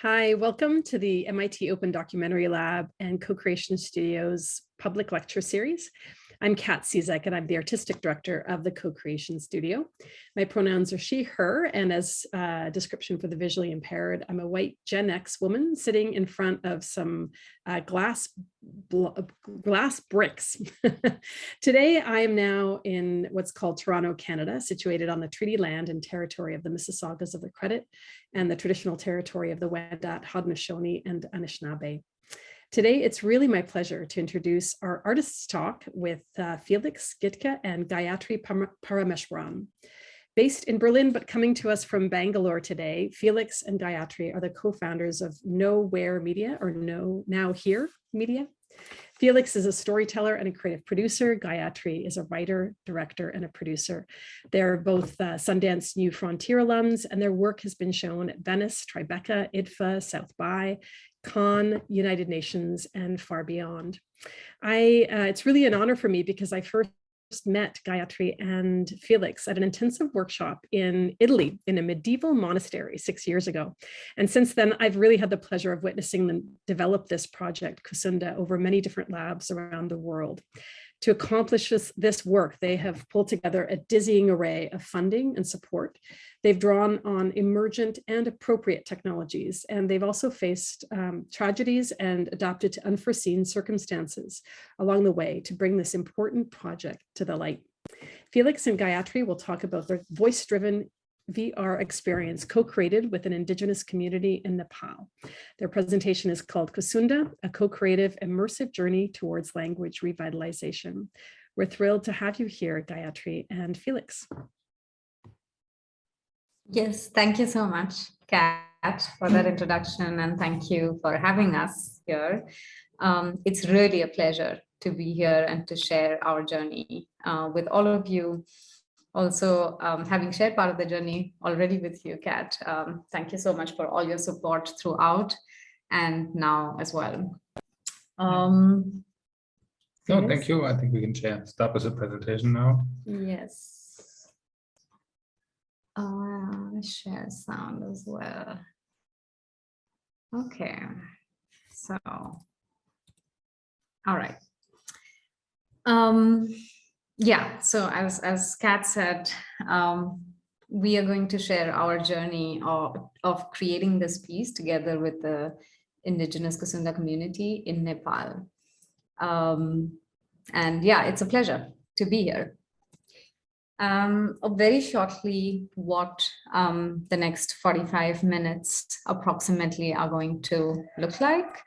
Hi, welcome to the MIT Open Documentary Lab and Co-Creation Studios public lecture series. I'm Kat Cizek, and I'm the artistic director of the Co-Creation Studio. My pronouns are she, her, and as a description for the visually impaired, I'm a white Gen X woman sitting in front of some glass bricks. Today, I am now in what's called Toronto, Canada, situated on the treaty land and territory of the Mississaugas of the Credit and the traditional territory of the Wendat, Haudenosaunee, and Anishinaabe. Today, it's really my pleasure to introduce our artists talk with Felix Gaedtke and Gayatri Parameswaran. Based in Berlin, but coming to us from Bangalore today, Felix and Gayatri are the co-founders of Nowhere Media, or Now Here Media. Felix is a storyteller and a creative producer. Gayatri is a writer, director, and a producer. They're both Sundance New Frontier alums, and their work has been shown at Venice, Tribeca, IDFA, South by, Cannes, United Nations, and far beyond. It's really an honor for me because I first met Gayatri and Felix at an intensive workshop in Italy in a medieval monastery 6 years ago. And since then, I've really had the pleasure of witnessing them develop this project, KUSUNDA, over many different labs around the world. To accomplish this work, they have pulled together a dizzying array of funding and support. They've drawn on emergent and appropriate technologies, and they've also faced tragedies and adapted to unforeseen circumstances along the way to bring this important project to the light. Felix and Gayatri will talk about their voice-driven VR experience co-created with an indigenous community in Nepal. Their presentation is called KUSUNDA, a co-creative immersive journey towards language revitalization. We're thrilled to have you here, Gayatri and Felix. Yes, thank you so much, Kat, for that introduction, and thank you for having us here. It's really a pleasure to be here and to share our journey with all of you. Also, having shared part of the journey already with you, Kat, thank you so much for all your support throughout and now as well. Thank you. I think we can start with the presentation now. Yes. Share sound as well. Okay. So, all right. Yeah, so as Kat said, we are going to share our journey of creating this piece together with the indigenous KUSUNDA community in Nepal. And yeah, it's a pleasure to be here. Very shortly, what the next 45 minutes approximately are going to look like.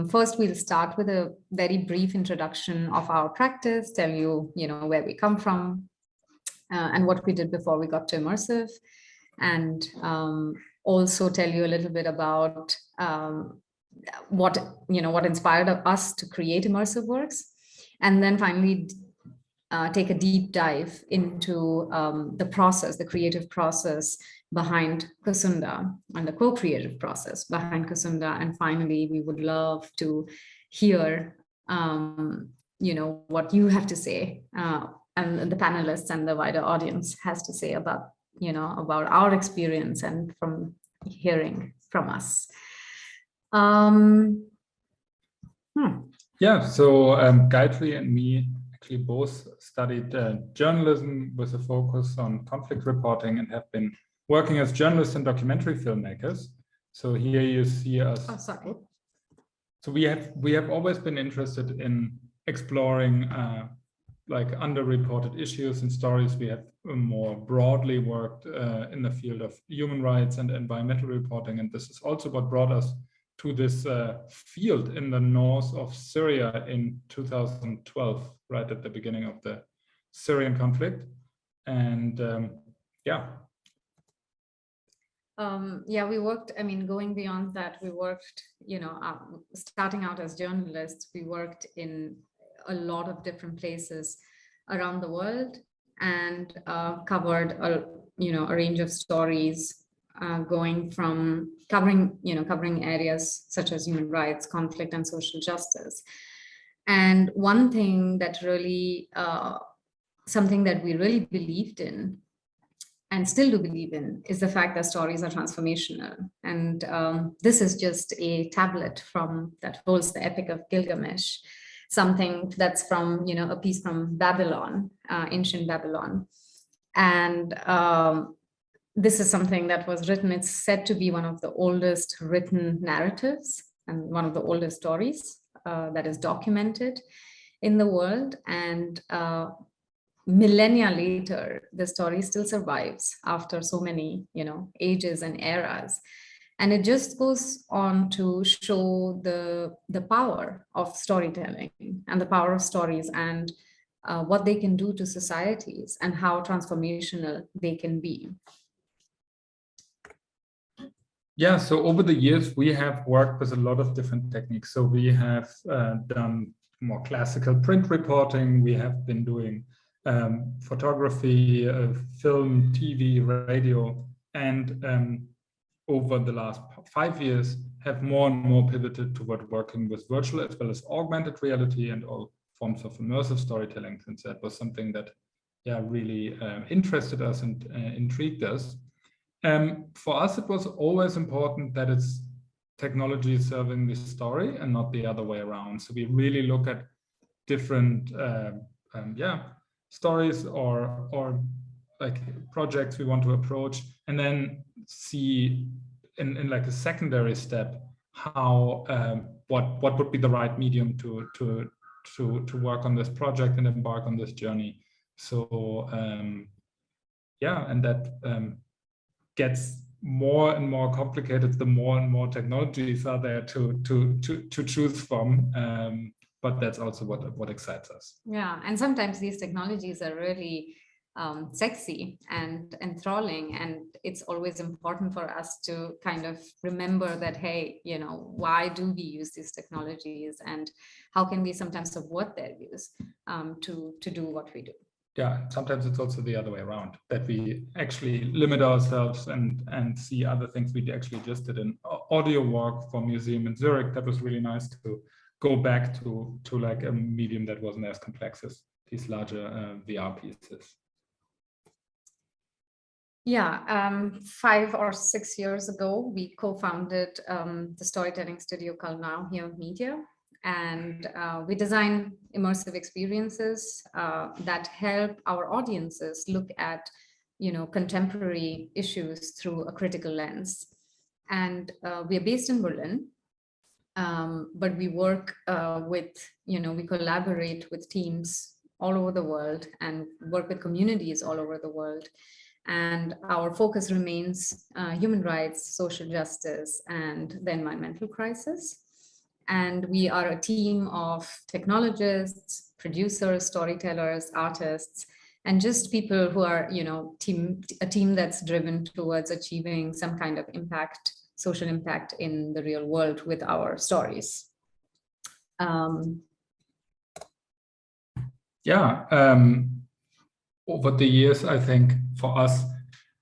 First, we'll start with a very brief introduction of our practice, tell you, where we come from and what we did before we got to immersive, and also tell you a little bit about what inspired us to create immersive works, and then finally take a deep dive into the creative process behind KUSUNDA and the co-creative process behind KUSUNDA. And finally, we would love to hear, what you have to say and the panelists and the wider audience has to say about, about our experience and from hearing from us. Yeah, so Gayatri and me actually both studied journalism with a focus on conflict reporting and have been working as journalists and documentary filmmakers. So here you see us. Oh, sorry. So we have always been interested in exploring like underreported issues and stories. We have more broadly worked in the field of human rights and environmental reporting, and this is also what brought us to this field in the north of Syria in 2012, right at the beginning of the Syrian conflict. And yeah. We worked, going beyond that, we worked, starting out as journalists, we worked in a lot of different places around the world and covered, a range of stories going from covering areas such as human rights, conflict, and social justice. And one thing that really, something that we really believed in and still do believe in, is the fact that stories are transformational. And this is just a tablet that holds the Epic of Gilgamesh, something that's from, a piece from Babylon, ancient Babylon. And this is something that was written, it's said to be one of the oldest written narratives and one of the oldest stories that is documented in the world. And millennia later, the story still survives after so many, ages and eras. And it just goes on to show the power of storytelling and the power of stories and what they can do to societies and how transformational they can be. Yeah, so over the years, we have worked with a lot of different techniques. So we have done more classical print reporting. We have been doing photography, film, TV, radio, and over the last 5 years have more and more pivoted toward working with virtual as well as augmented reality and all forms of immersive storytelling, since that was something that really interested us and intrigued us. For us, it was always important that it's technology serving the story and not the other way around. So we really look at different stories or like projects we want to approach, and then see in like a secondary step how what would be the right medium to work on this project and embark on this journey. So and that gets more and more complicated the more and more technologies are there to choose from. But that's also what excites us. Yeah, and sometimes these technologies are really sexy and enthralling, and it's always important for us to kind of remember that, hey, why do we use these technologies, and how can we sometimes support their use to do what we do. Yeah, sometimes it's also the other way around, that we actually limit ourselves and see other things. We actually just did an audio walk for a museum in Zurich. That was really nice to go back to like a medium that wasn't as complex as these larger VR pieces. Yeah, 5 or 6 years ago, we co-founded the storytelling studio called Now Here Media. And we design immersive experiences that help our audiences look at, contemporary issues through a critical lens. And we are based in Berlin, but we work with, we collaborate with teams all over the world and work with communities all over the world. And our focus remains human rights, social justice, and the environmental crisis. And we are a team of technologists, producers, storytellers, artists, and just people who are, a team that's driven towards achieving some kind of impact, social impact in the real world with our stories. Over the years, I think for us,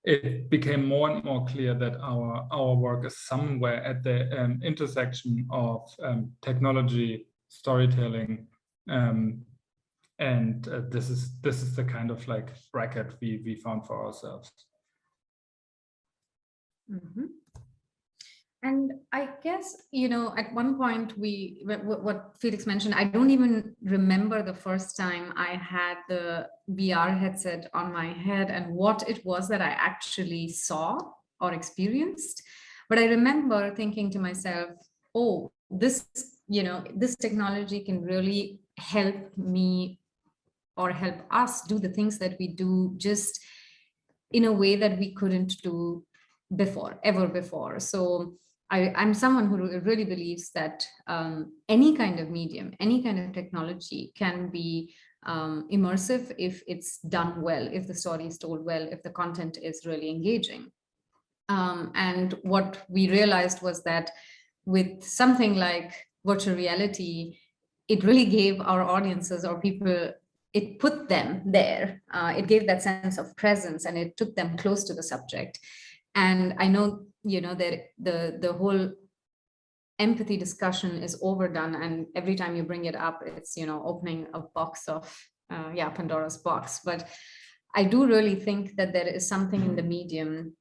it became more and more clear that our work is somewhere at the intersection of technology, storytelling, and this is the kind of like bracket we found for ourselves. Mm-hmm. And I guess, at one point what Felix mentioned, I don't even remember the first time I had the VR headset on my head and what it was that I actually saw or experienced. But I remember thinking to myself, oh, this technology can really help me or help us do the things that we do just in a way that we couldn't do ever before. So I'm someone who really believes that any kind of medium, any kind of technology can be immersive if it's done well, if the story is told well, if the content is really engaging. And what we realized was that with something like virtual reality, it really gave our audiences or people, it put them there. It gave that sense of presence and it took them close to the subject. And I know, that the whole empathy discussion is overdone, and every time you bring it up, it's, opening a box of, Pandora's box. But I do really think that there is something in the medium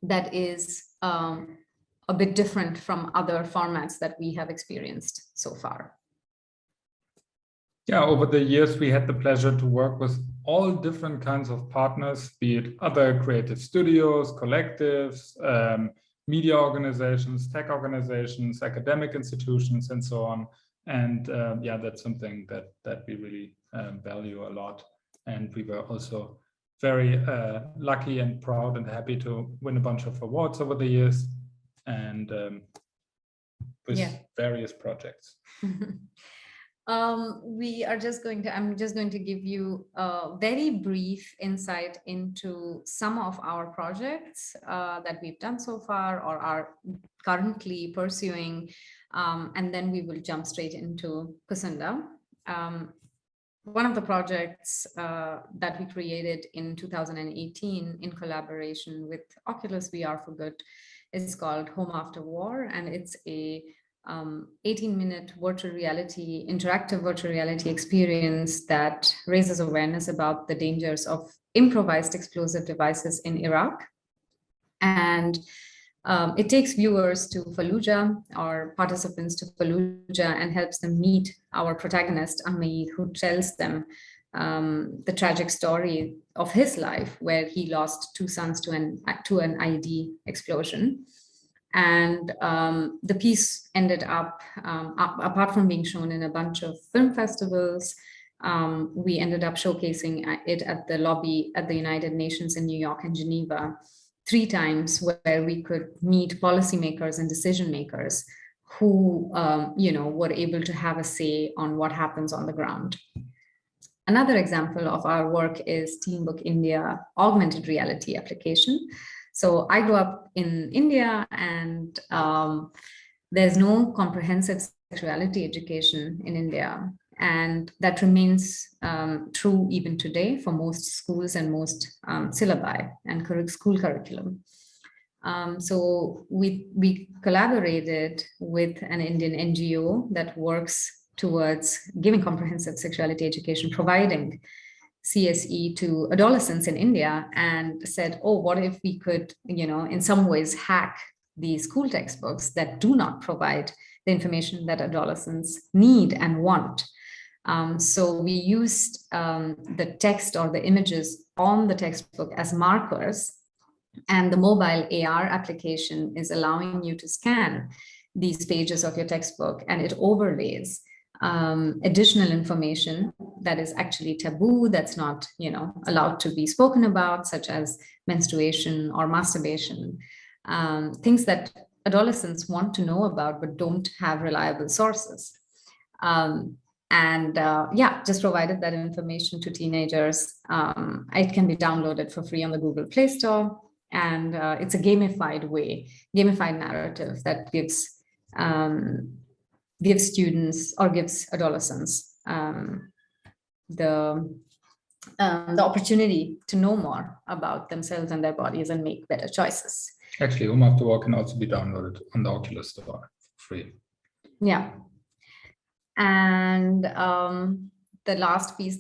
that is a bit different from other formats that we have experienced so far. Yeah, over the years, we had the pleasure to work with all different kinds of partners, be it other creative studios, collectives, media organizations, tech organizations, academic institutions, and so on. And yeah, that's something that we really value a lot. And we were also very lucky and proud and happy to win a bunch of awards over the years, and with various projects. I'm just going to give you a very brief insight into some of our projects that we've done so far or are currently pursuing, and then we will jump straight into KUSUNDA. One of the projects that we created in 2018 in collaboration with Oculus VR for Good is called Home After War, and it's a 18-minute virtual reality, interactive virtual reality experience that raises awareness about the dangers of improvised explosive devices in Iraq. And it takes viewers to Fallujah or participants to Fallujah and helps them meet our protagonist, Amir, who tells them the tragic story of his life, where he lost 2 sons to an IED explosion. And the piece ended up, apart from being shown in a bunch of film festivals, we ended up showcasing it at the lobby at the United Nations in New York and Geneva 3 times, where we could meet policymakers and decision makers who were able to have a say on what happens on the ground. Another example of our work is Teambook India augmented reality application. So I grew up in India, and there's no comprehensive sexuality education in India. And that remains true even today for most schools and most syllabi and school curriculum. So we collaborated with an Indian NGO that works towards giving comprehensive sexuality education, providing CSE to adolescents in India, and said, oh, what if we could, in some ways hack the school textbooks that do not provide the information that adolescents need and want. So we used the text or the images on the textbook as markers, and the mobile AR application is allowing you to scan these pages of your textbook, and it overlays additional information that is actually taboo, that's not allowed to be spoken about, such as menstruation or masturbation, things that adolescents want to know about but don't have reliable sources. Just provided that information to teenagers. It can be downloaded for free on the Google Play Store, and it's a gamified narrative that gives students or gives adolescents the opportunity to know more about themselves and their bodies and make better choices. Actually, Home After War can also be downloaded on the Oculus Store for free. Yeah. And the last piece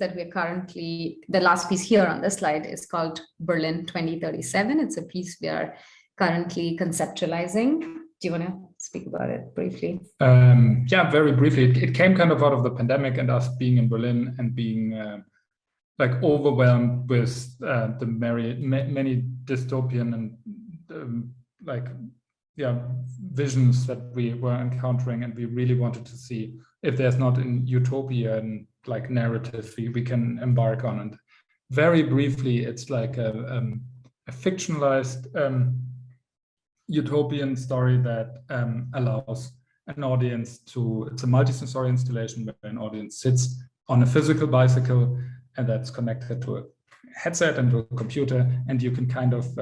here on this slide is called Berlin 2037. It's a piece we are currently conceptualizing. Do you want to speak about it briefly? Yeah, very briefly. It came kind of out of the pandemic and us being in Berlin and being overwhelmed with the many dystopian and visions that we were encountering, and we really wanted to see if there's not an utopian narrative we can embark on. And very briefly, it's like a fictionalized utopian story that allows an audience to, it's a multi-sensory installation where an audience sits on a physical bicycle, and that's connected to a headset and to a computer, and you can kind of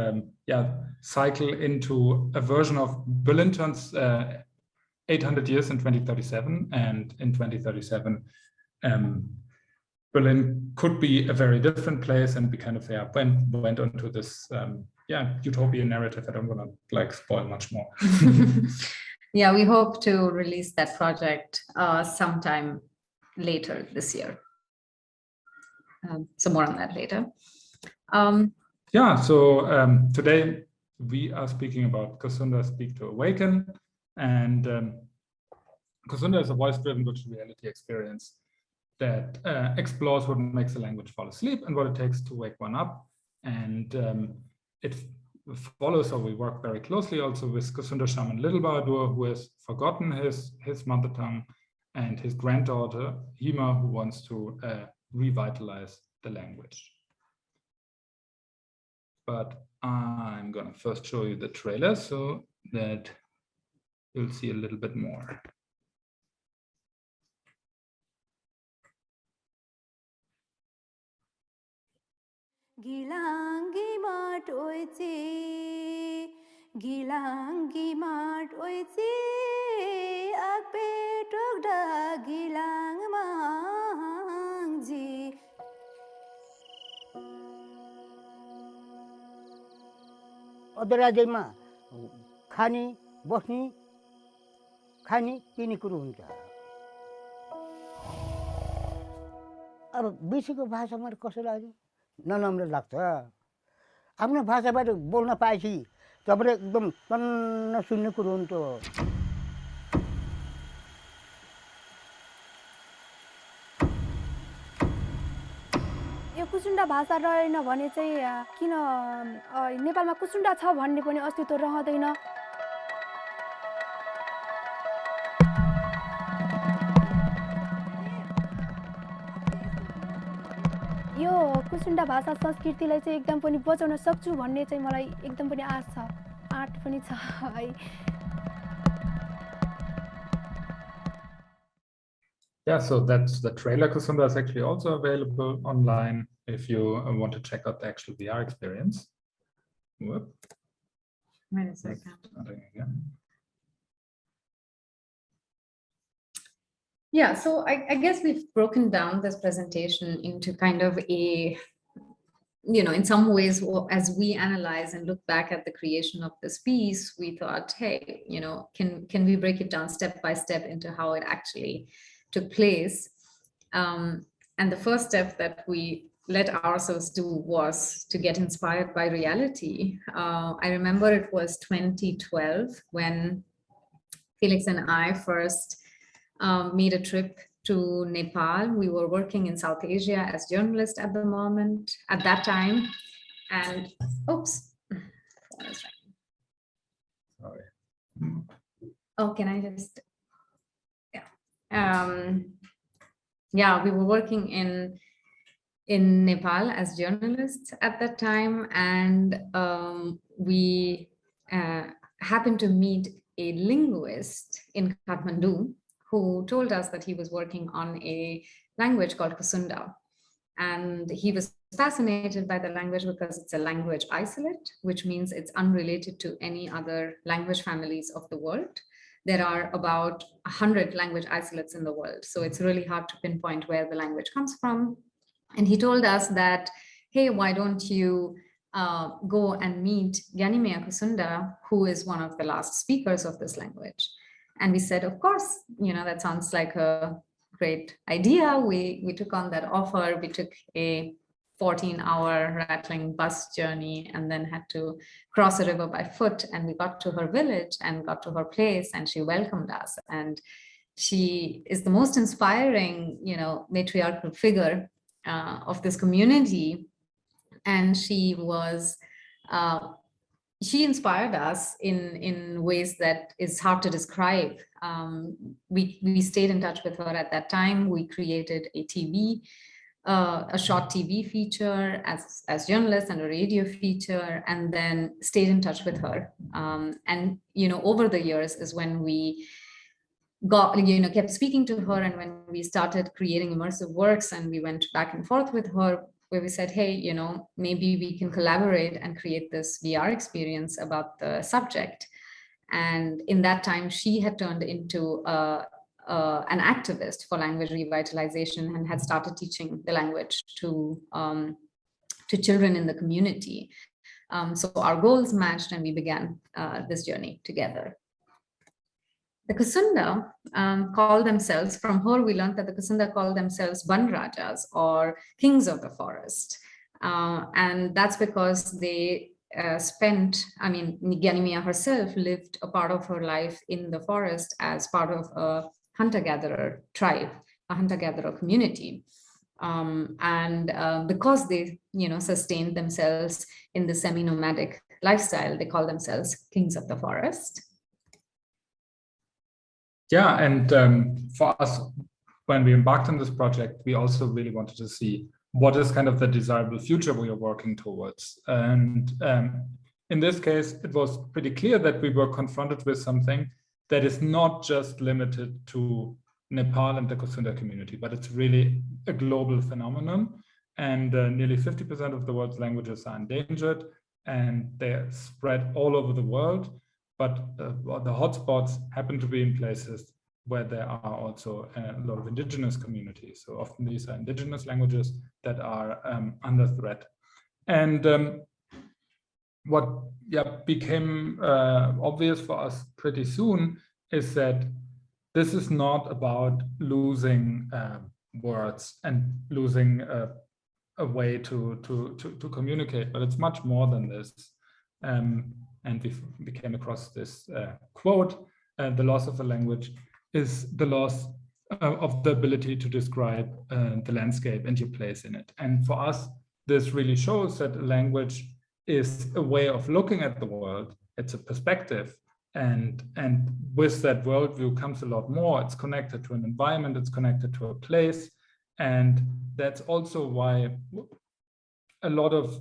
cycle into a version of Berlin turns 800 years in 2037, and in 2037 Berlin could be a very different place, and we kind of went onto this utopian narrative. I don't want to spoil much more. Yeah, we hope to release that project sometime later this year. So more on that later. Yeah, so today we are speaking about KUSUNDA Speak to Awaken, and KUSUNDA is a voice-driven virtual reality experience that explores what makes a language fall asleep and what it takes to wake one up. And it follows, or we work very closely also with KUSUNDA shaman Little Bahadur, who has forgotten his mother tongue, and his granddaughter Hima, who wants to revitalize the language. But I'm going to first show you the trailer so that you'll see a little bit more. Gilangi mat oichi, gilangi mat oichi, akpe tokda gilang mangji. अदराजैमा खाने बस्ने खाने पिने कुरो हुन्छ अब बिसीको भाषामा कसो लाग्यो नराम्रो लाग्छ आफ्नो भाषाबाट बोल्न पाएपछि तपाईले एकदम तन्न सुन्ने कुरो हुन्छ यो कुसुन्डा भाषा रहेन भने चाहिँ किन नेपालमा कुसुन्डा छ भन्ने पनि अस्तित्व रहँदैन यो कुसुन्डा भाषा संस्कृतिलाई चाहिँ एकदम पनि बचाउन सक्छु भन्ने चाहिँ मलाई एकदम पनि आश छ आँट पनि छ है Yeah, so that's the trailer. KUSUNDA is actually also available online if you want to check out the actual VR experience. Whoop. Wait a second. Yeah, so I guess we've broken down this presentation into kind of a, in some ways, as we analyze and look back at the creation of this piece, we thought, hey, can we break it down step by step into how it actually took place. And the first step that we let ourselves do was to get inspired by reality. I remember it was 2012 when Felix and I first made a trip to Nepal. We were working in South Asia as journalists at the moment, at that time. And, oops. Sorry. Oh, can I just... we were working in Nepal as journalists at that time, and we happened to meet a linguist in Kathmandu who told us that he was working on a language called KUSUNDA, and he was fascinated by the language because it's a language isolate, which means it's unrelated to any other language families of the world. There are about 100 language isolates in the world. So it's really hard to pinpoint where the language comes from. And he told us that, hey, why don't you go and meet Gyanimea KUSUNDA, who is one of the last speakers of this language. And we said, of course, that sounds like a great idea. We took on that offer. We took a 14-hour rattling bus journey and then had to cross a river by foot, and we got to her village and got to her place, and she welcomed us, and she is the most inspiring matriarchal figure of this community. And she was she inspired us in ways that is hard to describe. We stayed in touch with her at that time. We created a short TV feature as journalists and a radio feature, and then stayed in touch with her. And over the years is when we kept speaking to her, and when we started creating immersive works, and we went back and forth with her, where we said, hey, maybe we can collaborate and create this VR experience about the subject. And in that time, she had turned into an activist for language revitalization and had started teaching the language to children in the community. So our goals matched, and we began this journey together. The KUSUNDA call themselves, from her we learned that the KUSUNDA call themselves Ban Rajas, or kings of the forest. And that's because they Ngianimia herself lived a part of her life in the forest as part of a hunter-gatherer tribe, a hunter-gatherer community. Because they, sustained themselves in the semi-nomadic lifestyle, they call themselves kings of the forest. Yeah, and for us, when we embarked on this project, we also really wanted to see what is kind of the desirable future we are working towards. And in this case, it was pretty clear that we were confronted with something that is not just limited to Nepal and the KUSUNDA community, but it's really a global phenomenon. And nearly 50% of the world's languages are endangered, and they're spread all over the world. But the hotspots happen to be in places where there are also a lot of indigenous communities. So often these are indigenous languages that are under threat. And what became obvious for us pretty soon is that this is not about losing words and losing a way to communicate, but it's much more than this. And we came across this quote, the loss of a language is the loss of the ability to describe the landscape and your place in it. And for us, this really shows that a language is a way of looking at the world. It's a perspective. And with that worldview comes a lot more. It's connected to an environment, it's connected to a place. And that's also why a lot of,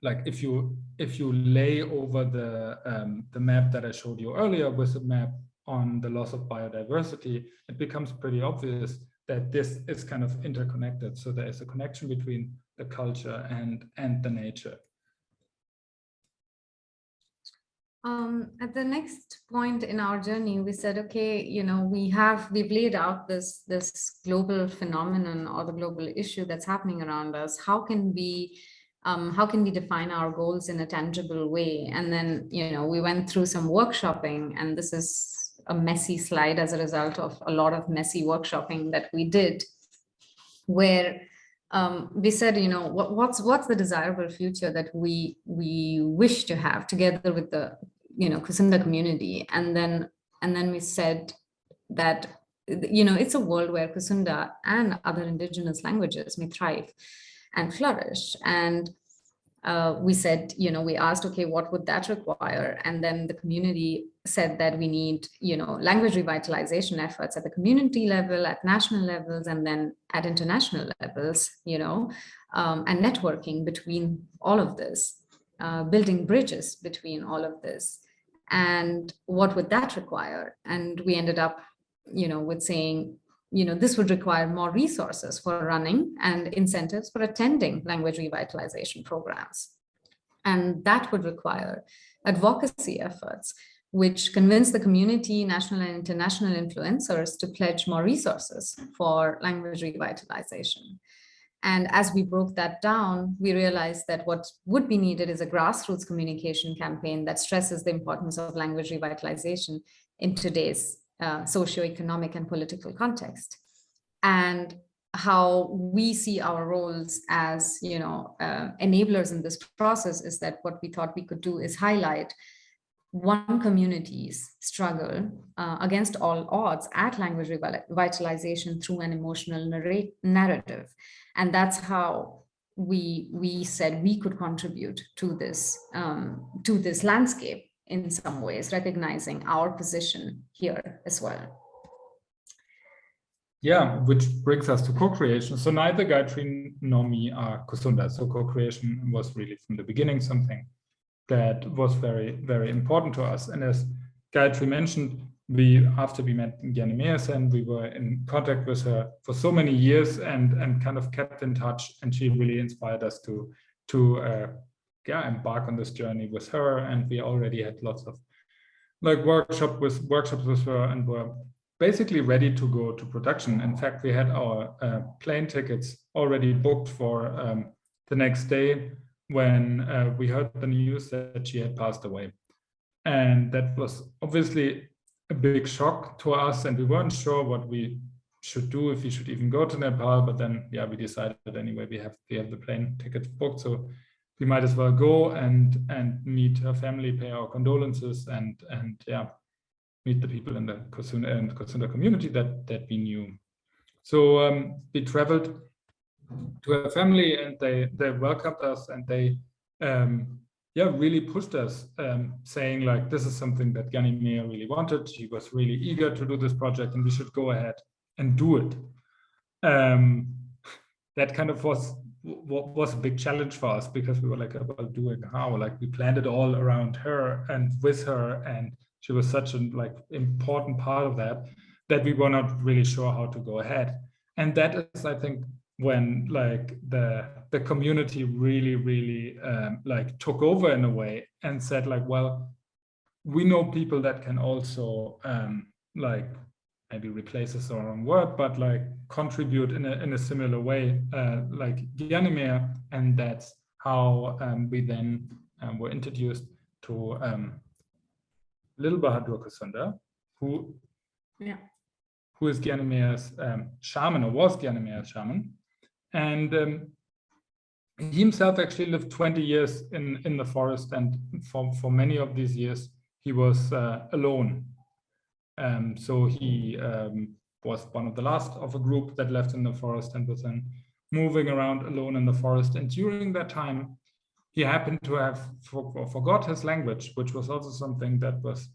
like if you lay over the map that I showed you earlier with the map on the loss of biodiversity, it becomes pretty obvious that this is kind of interconnected. So there is a connection between the culture and the nature. At the next point in our journey, we said, okay, we've laid out this global phenomenon or the global issue that's happening around us. How can we define our goals in a tangible way? And then, we went through some workshopping, and this is a messy slide as a result of a lot of messy workshopping that we did, where we said, what's the desirable future that we wish to have together with the, KUSUNDA community. And then we said that, it's a world where KUSUNDA and other indigenous languages may thrive and flourish. And we said, we asked, okay, what would that require? And then the community said that we need, language revitalization efforts at the community level, at national levels, and then at international levels, and networking between all of this, building bridges between all of this. And what would that require? And we ended up, with saying, this would require more resources for running and incentives for attending language revitalization programs. And that would require advocacy efforts, which convince the community, national and international influencers to pledge more resources for language revitalization. And as we broke that down, we realized that what would be needed is a grassroots communication campaign that stresses the importance of language revitalization in today's socioeconomic and political context, and how we see our roles as enablers in this process is that what we thought we could do is highlight one community's struggle against all odds at language revitalization through an emotional narrative, and that's how we said we could contribute to this landscape in some ways, recognizing our position here as well. Yeah, which brings us to co-creation. So neither Gayatri nor me are KUSUNDA. So co-creation was really from the beginning something that was very, very important to us. And as Gayatri mentioned, after we met Ngianimia, we were in contact with her for so many years and kind of kept in touch. And she really inspired us to embark on this journey with her. And we already had lots of workshops with her and were basically ready to go to production. In fact, we had our plane tickets already booked for the next day when we heard the news that she had passed away. And that was obviously a big shock to us, and we weren't sure what we should do, if we should even go to Nepal. But then, yeah, we decided anyway, we have the plane tickets booked, so we might as well go and meet her family, pay our condolences, and yeah, meet the people in the KUSUNDA community that we knew. So we traveled to her family, and they welcomed us, and they yeah, really pushed us, saying like, this is something that Gyanimea really wanted. She was really eager to do this project, and we should go ahead and do it. That kind of was a big challenge for us, because we were like, well, doing how? Like, we planned it all around her and with her, and she was such an important part of that we were not really sure how to go ahead. And that is, I think, when the community really took over in a way and said like, well, we know people that can also maybe replace is the wrong word, but like contribute in a similar way, like Gyanimea. And that's how we then were introduced to Little Bahadur KUSUNDA, who is Gyanimea's shaman, or was Gyanimea's shaman. And he himself actually lived 20 years in the forest, and for many of these years he was alone. So he was one of the last of a group that left in the forest and was then moving around alone in the forest. And during that time, he happened to have forgot his language, which was also something that was,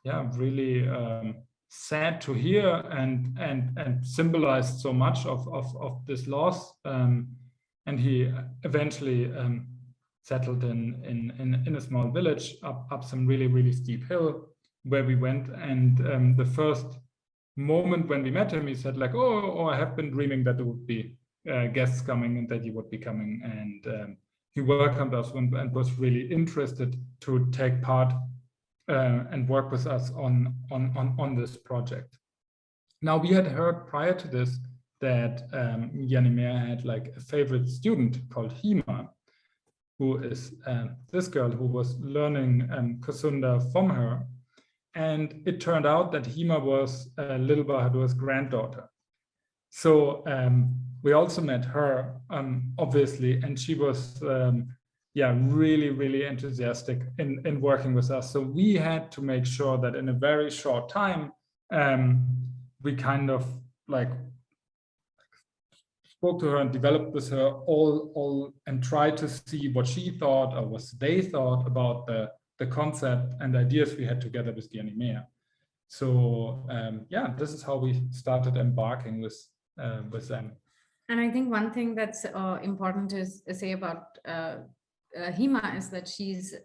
yeah, really sad to hear, and symbolized so much of this loss. And he eventually settled in a small village up some really steep hill, where we went. And the first moment when we met him, he said like, oh, I have been dreaming that there would be guests coming and that you would be coming. And he welcomed us and was really interested to take part and work with us on this project. Now, we had heard prior to this that Gyanimea had like a favorite student called Hima, who is this girl who was learning KUSUNDA from her. And it turned out that Hima was Little Bahadur's granddaughter. So we also met her, obviously, and she was really enthusiastic in working with us. So we had to make sure that in a very short time, we kind of like spoke to her and developed with her all and tried to see what she thought, or what they thought about the concept and ideas we had together with Gyanimea. So yeah, this is how we started embarking with them. And I think one thing that's important to say about Hima is that she's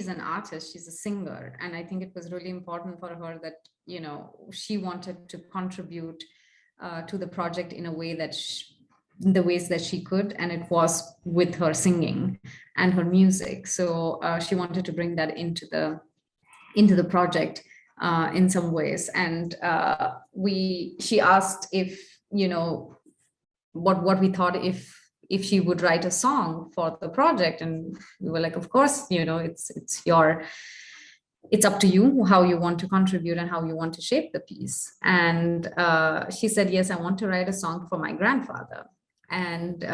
an artist, she's a singer, and I think it was really important for her that, you know, she wanted to contribute to the project in a way that the ways that she could, and it was with her singing and her music. So she wanted to bring that into the project in some ways. And she asked if, you know, what we thought if she would write a song for the project, and we were like, of course, you know, it's up to you how you want to contribute and how you want to shape the piece. And she said, yes, I want to write a song for my grandfather. And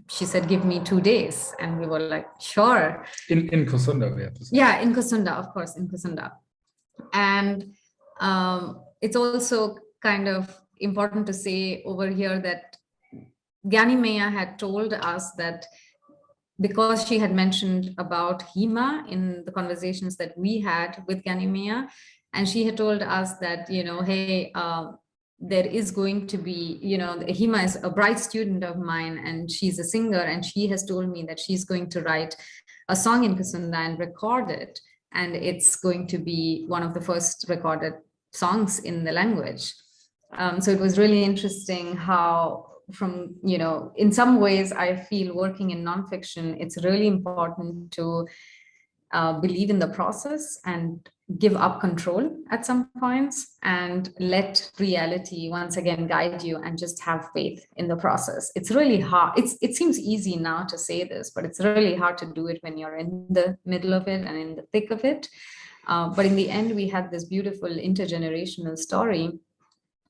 she said, give me 2 days. And we were like, sure. In KUSUNDA, we have to say. Yeah, in KUSUNDA, of course, in KUSUNDA. And it's also kind of important to say over here that Gyanimea had told us that, because she had mentioned about Hima in the conversations that we had with Gyanimea, and she had told us that, you know, hey, there is going to be, you know, Hima is a bright student of mine, and she's a singer, and she has told me that she's going to write a song in KUSUNDA and record it, and it's going to be one of the first recorded songs in the language. So it was really interesting how, from, you know, in some ways I feel working in nonfiction, it's really important to believe in the process and give up control at some points, and let reality once again guide you, and just have faith in the process. It's really hard. It seems easy now to say this, but it's really hard to do it when you're in the middle of it and in the thick of it. But in the end, we had this beautiful intergenerational story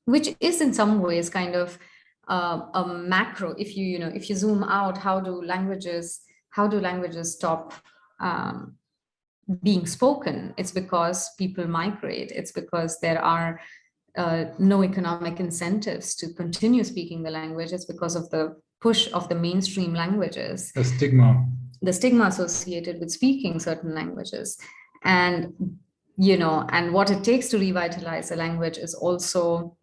which is in some ways kind of a macro. If you zoom out, how do languages stop being spoken? It's because people migrate. It's because there are no economic incentives to continue speaking the language. It's because of the push of the mainstream languages. The stigma associated with speaking certain languages. And, and what it takes to revitalize a language is also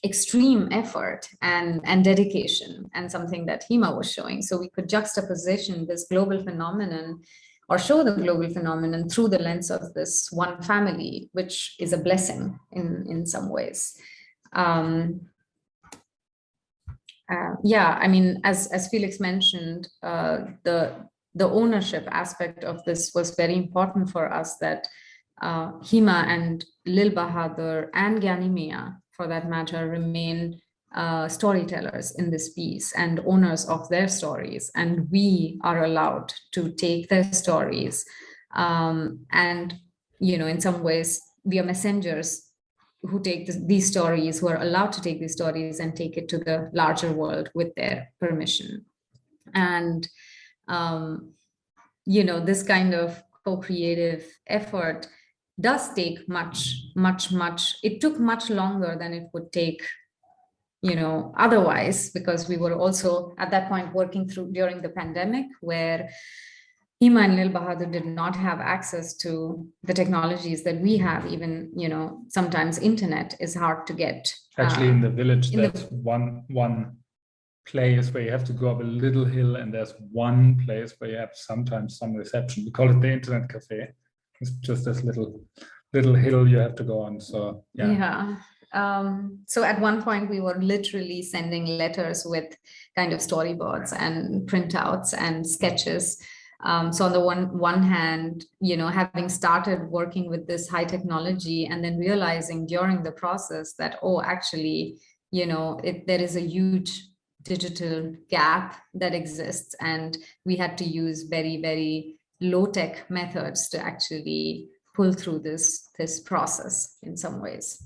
extreme effort and dedication, and something that Hima was showing. So we could juxtaposition this global phenomenon, or show the global phenomenon through the lens of this one family, which is a blessing in some ways. Yeah, I mean, as Felix mentioned, the ownership aspect of this was very important for us, that Hima and Lil Bahadur and Gyanimia, for that matter, remain storytellers in this piece and owners of their stories, and we are allowed to take their stories, and in some ways we are messengers who take these stories, who are allowed to take these stories and take it to the larger world with their permission. And this kind of co-creative effort does take much. It took much longer than it would take otherwise, because we were also at that point working through during the pandemic, where Hima and Lil Bahadur did not have access to the technologies that we have. Even, sometimes internet is hard to get. Actually, in the village, that's one place where you have to go up a little hill, and there's one place where you have sometimes some reception. We call it the internet cafe. It's just this little hill you have to go on. So yeah. So at one point we were literally sending letters with kind of storyboards and printouts and sketches. So on the one hand, having started working with this high technology, and then realizing during the process that, actually, there is a huge digital gap that exists, and we had to use very, very low-tech methods to actually pull through this process in some ways.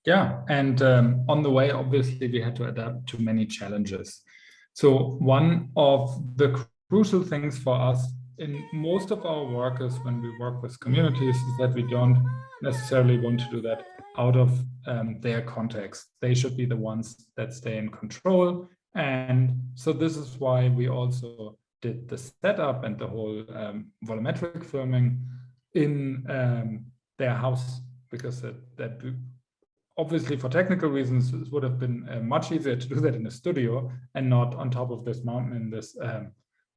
Yeah, and on the way, obviously, we had to adapt to many challenges. So one of the crucial things for us in most of our work is, when we work with communities, is that we don't necessarily want to do that out of their context. They should be the ones that stay in control. And so this is why we also did the setup and the whole volumetric filming in their house, because that obviously, for technical reasons, it would have been much easier to do that in a studio and not on top of this mountain in this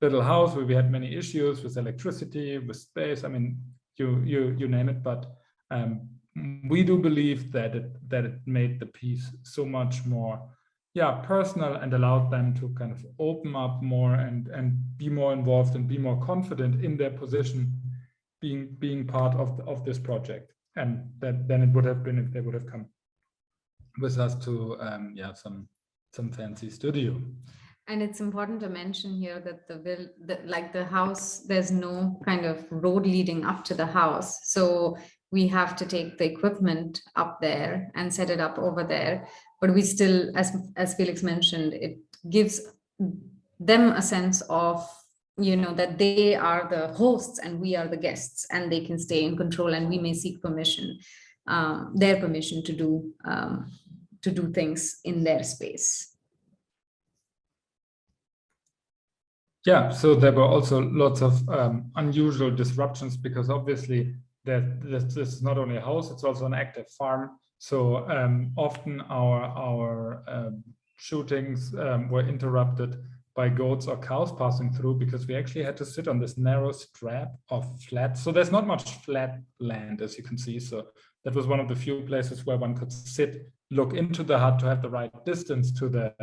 little house where we had many issues with electricity, with space. I mean, you name it. But we do believe that it made the piece so much more, personal, and allowed them to kind of open up more and be more involved and be more confident in their position, being part of this project. And then it would have been if they would have come with us to some fancy studio. And it's important to mention here that the house, there's no kind of road leading up to the house, so we have to take the equipment up there and set it up over there. But we still, as Felix mentioned, it gives them a sense of that they are the hosts and we are the guests, and they can stay in control, and we may seek permission, their permission to do things in their space. Yeah, so there were also lots of unusual disruptions, because obviously this is not only a house, it's also an active farm. So often our shootings were interrupted by goats or cows passing through, because we actually had to sit on this narrow strap of flat. So there's not much flat land, as you can see. So that was one of the few places where one could sit, look into the hut to have the right distance to the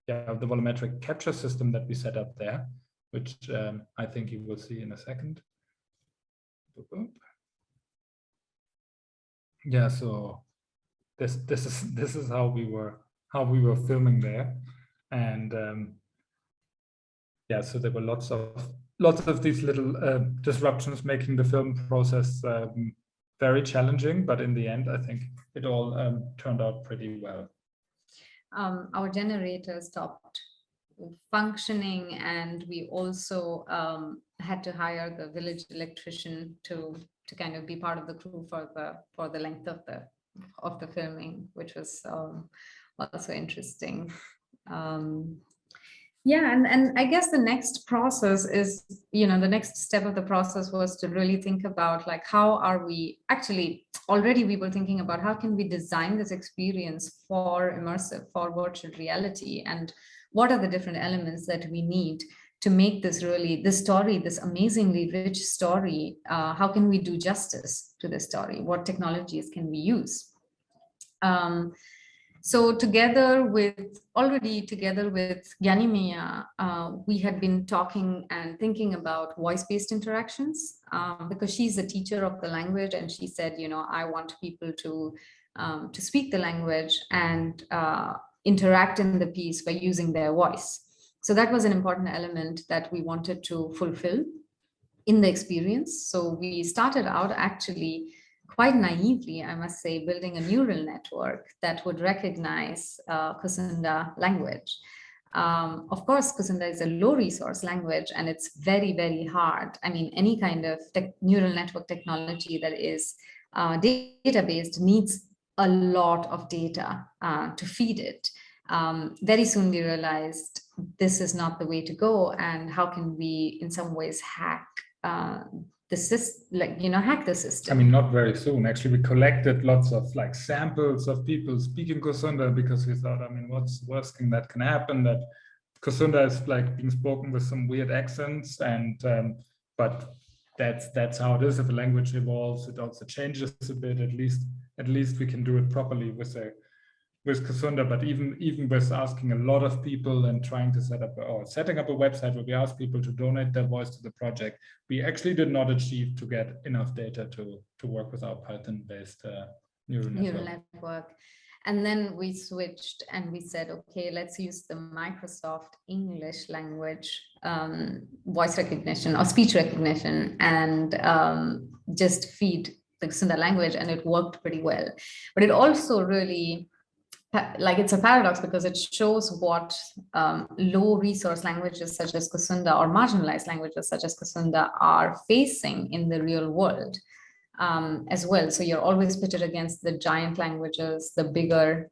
volumetric capture system that we set up there, which I think you will see in a second. Yeah, so this is how we were filming there, and so there were lots of these little disruptions, making the film process very challenging, but in the end, I think it all turned out pretty well. Our generator stopped functioning, and we also had to hire the village electrician to kind of be part of the crew for the length of the filming, which was also interesting. Yeah, and I guess the next process is, the next step of the process was to really think about, like, how are we actually, already we were thinking about how can we design this experience for immersive, for virtual reality, and what are the different elements that we need to make this story, this amazingly rich story, how can we do justice to this story? What technologies can we use? So together with Yanimia, we had been talking and thinking about voice-based interactions, because she's a teacher of the language, and she said, I want people to speak the language and interact in the piece by using their voice. So that was an important element that we wanted to fulfill in the experience. So we started out actually quite naively, I must say, building a neural network that would recognize KUSUNDA language. Of course, KUSUNDA is a low resource language, and it's very, very hard. I mean, any kind of neural network technology that is data-based needs a lot of data to feed it. Very soon we realized this is not the way to go, and how can we in some ways hack the system, hack the system. I mean, not very soon. Actually, we collected lots of samples of people speaking KUSUNDA, because we thought, I mean, what's the worst thing that can happen? That KUSUNDA is being spoken with some weird accents, and but that's how it is. If a language evolves, it also changes a bit. At least we can do it properly with KUSUNDA. But even with asking a lot of people and trying to setting up a website where we ask people to donate their voice to the project, we actually did not achieve to get enough data to work with our Python-based neural network. And then we switched and we said, okay, let's use the Microsoft English language voice recognition or speech recognition, and just feed the KUSUNDA language, and it worked pretty well. But it also really, it's a paradox, because it shows what low resource languages such as KUSUNDA, or marginalized languages such as KUSUNDA, are facing in the real world as well. So you're always pitted against the giant languages, the bigger,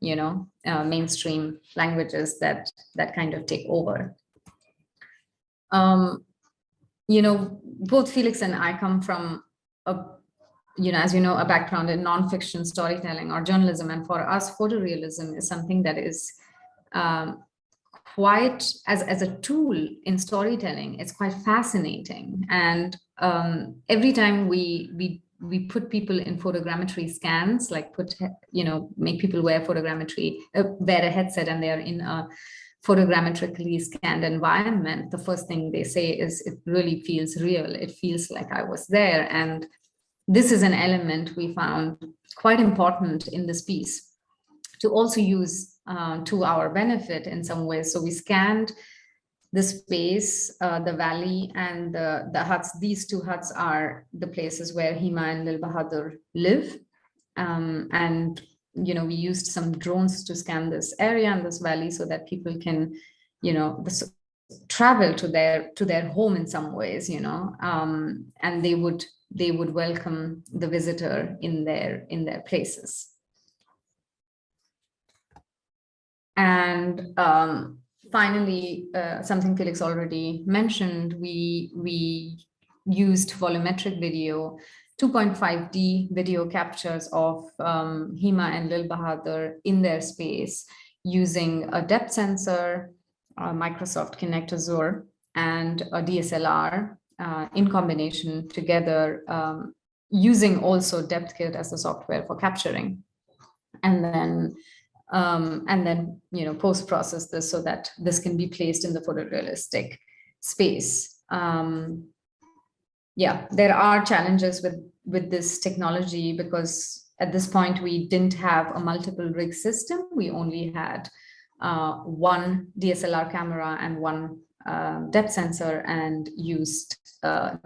mainstream languages that kind of take over. Both Felix and I come from as you know, a background in nonfiction storytelling or journalism. And for us, photorealism is something that is quite, as a tool in storytelling, it's quite fascinating. And every time we put people in photogrammetry scans, make people wear a headset, and they're in a photogrammetrically scanned environment, the first thing they say is, it really feels real. It feels like I was there. And this is an element we found quite important in this piece to also use to our benefit in some ways. So we scanned the space, the valley, and the huts. These two huts are the places where Hima and Lil Bahadur live. And we used some drones to scan this area and this valley so that people can, travel to their home in some ways, and they would welcome the visitor in their places. And finally, something Felix already mentioned, we used volumetric video, 2.5D video captures of Hima and Lil Bahadur in their space using a depth sensor, Microsoft Kinect Azure, and a DSLR in combination together, using also DepthKit as the software for capturing, and then post-process this so that this can be placed in the photorealistic space. There are challenges with this technology, because at this point we didn't have a multiple rig system. We only had one DSLR camera and one depth sensor and used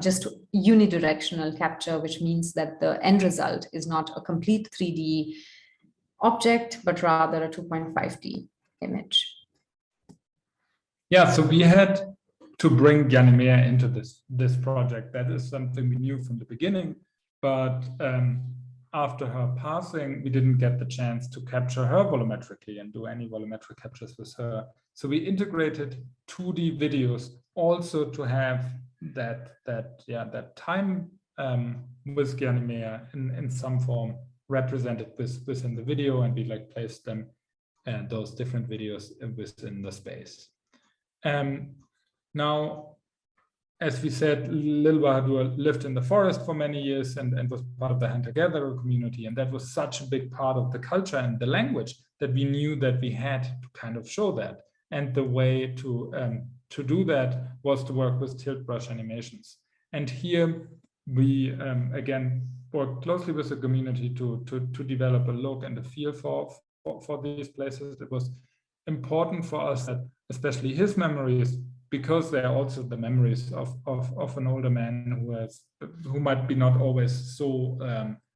just unidirectional capture, which means that the end result is not a complete 3D object, but rather a 2.5D image. Yeah, so we had to bring Gyanimea into this project. That is something we knew from the beginning, but after her passing, we didn't get the chance to capture her volumetrically and do any volumetric captures with her. So we integrated 2D videos also to have that time with Gyanimea in some form represented within the video, and we like placed them those different videos within the space. Now, as we said, Lil Bahadur lived in the forest for many years and was part of the hunter-gatherer community. And that was such a big part of the culture and the language that we knew that we had to kind of show that. And the way to do that was to work with tilt brush animations. And here we, again, worked closely with the community to develop a look and a feel for these places. It was important for us that especially his memories, because they're also the memories of an older man who might be not always so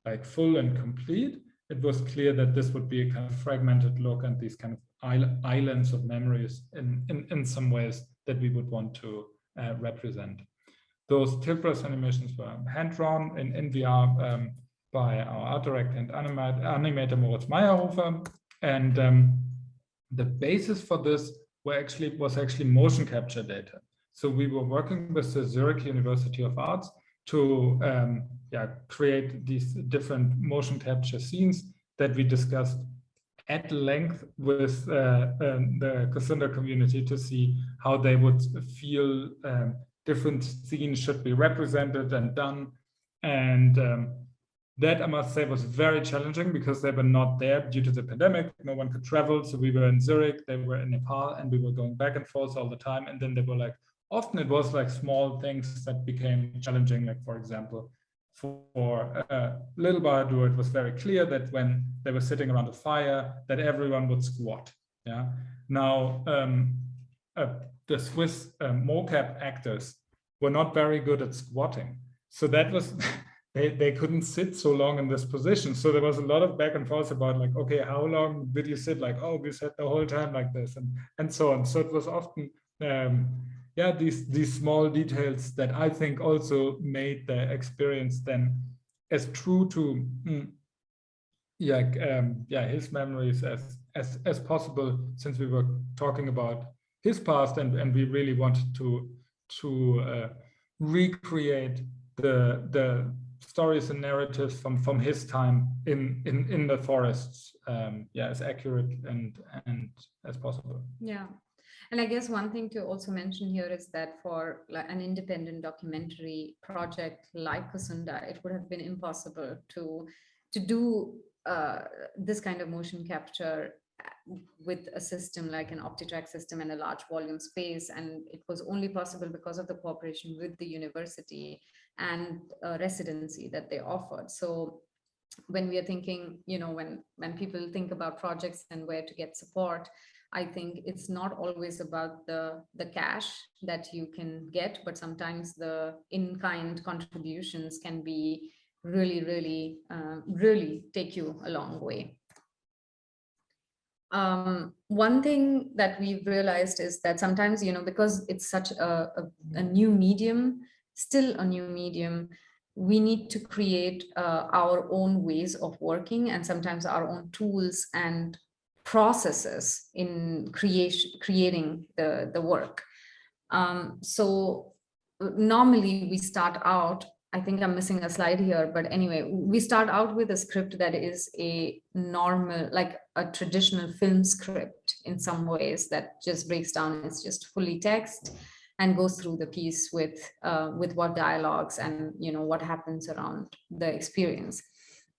like full and complete. It was clear that this would be a kind of fragmented look and these kind of islands of memories in some ways that we would want to represent. Those tilt brush animations were hand-drawn in VR by our art director and animator Moritz Meyerhofer, and the basis for this was actually motion capture data. So we were working with the Zurich University of Arts to create these different motion capture scenes that we discussed at length with the KUSUNDA community to see how they would feel different scenes should be represented and done. And that, I must say, was very challenging because they were not there due to the pandemic. No one could travel. So we were in Zurich, they were in Nepal, and we were going back and forth all the time. And then they were like, often it was like small things that became challenging. Like, for example, for Lil Bahadur, it was very clear that when they were sitting around a fire, that everyone would squat. Yeah. Now, the Swiss mocap actors were not very good at squatting. So that was... They couldn't sit so long in this position. So there was a lot of back and forth about like, okay, how long did you sit? Like, oh, we sat the whole time like this and so on. So it was often, these small details that I think also made the experience then as true to, his memories as possible, since we were talking about his past and we really wanted to recreate the stories and narratives from his time in the forests, as accurate and as possible. Yeah, and I guess one thing to also mention here is that for an independent documentary project like KUSUNDA, it would have been impossible to do this kind of motion capture with a system like an OptiTrack system and a large volume space. And it was only possible because of the cooperation with the university and residency that they offered. So when we are thinking, when people think about projects and where to get support, I think it's not always about the cash that you can get, but sometimes the in-kind contributions can be really take you a long way. One thing that we've realized is that sometimes, because it's such a new medium, still a new medium, we need to create our own ways of working and sometimes our own tools and processes in creating the work. So normally we start out, I think I'm missing a slide here, but anyway, we start out with a script that is a normal, like a traditional film script in some ways, that just breaks down, it's just fully text and goes through the piece with what dialogues and what happens around the experience.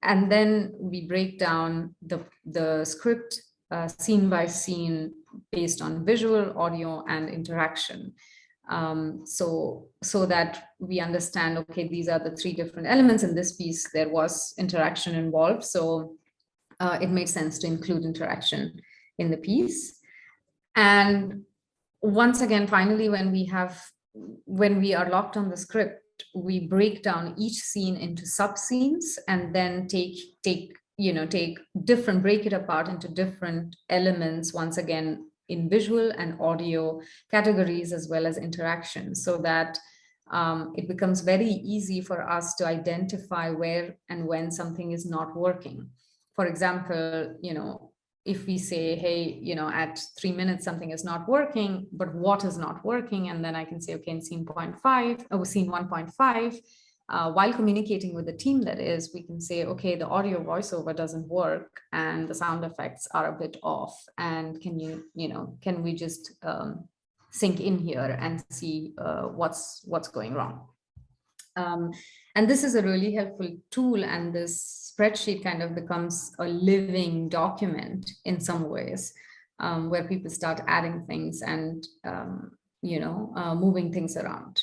And then we break down the script scene by scene based on visual, audio, and interaction. So that we understand, okay, these are the three different elements in this piece. There was interaction involved, so it made sense to include interaction in the piece. And once again, finally, when we are locked on the script, we break down each scene into sub-scenes and then break it apart into different elements, once again, in visual and audio categories, as well as interactions, so that it becomes very easy for us to identify where and when something is not working. For example, if we say, hey, at 3 minutes, something is not working, but what is not working? And then I can say, okay, in scene 1.5, while communicating with the team, that is, we can say, okay, the audio voiceover doesn't work and the sound effects are a bit off. And can we just sink in here and see what's going wrong? And this is a really helpful tool, and this spreadsheet kind of becomes a living document in some ways, where people start adding things and moving things around.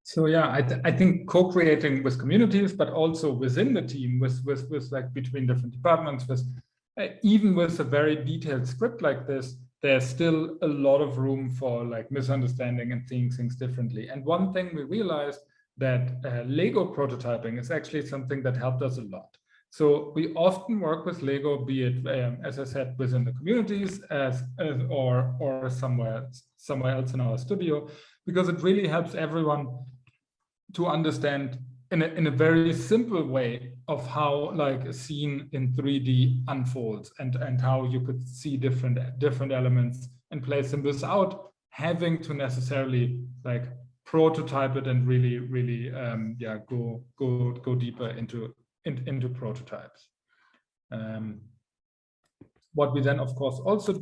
So yeah, I think co-creating with communities, but also within the team, with like between different departments, with even with a very detailed script like this, there's still a lot of room for like misunderstanding and seeing things differently. And one thing we realized, that Lego prototyping is actually something that helped us a lot. So we often work with Lego, be it, as I said, within the communities or somewhere else in our studio, because it really helps everyone to understand in a very simple way of how like a scene in 3D unfolds and how you could see different elements and place them without having to necessarily like prototype it and really go deeper into prototypes. What we then of course also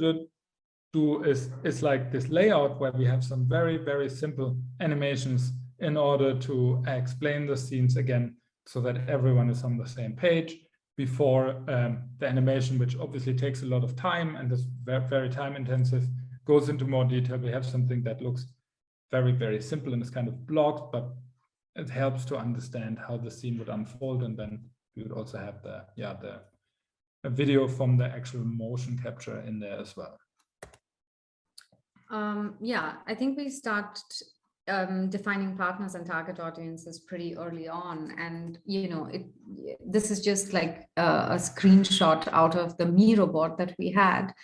do is like this layout where we have some very, very simple animations in order to explain the scenes again, so that everyone is on the same page before the animation, which obviously takes a lot of time and is very, very time intensive, goes into more detail. We have something that looks very, very simple and is kind of blocked, but it helps to understand how the scene would unfold. And then we would also have a video from the actual motion capture in there as well. I think we start defining partners and target audiences pretty early on. And, this is just like a screenshot out of the Miro board that we had.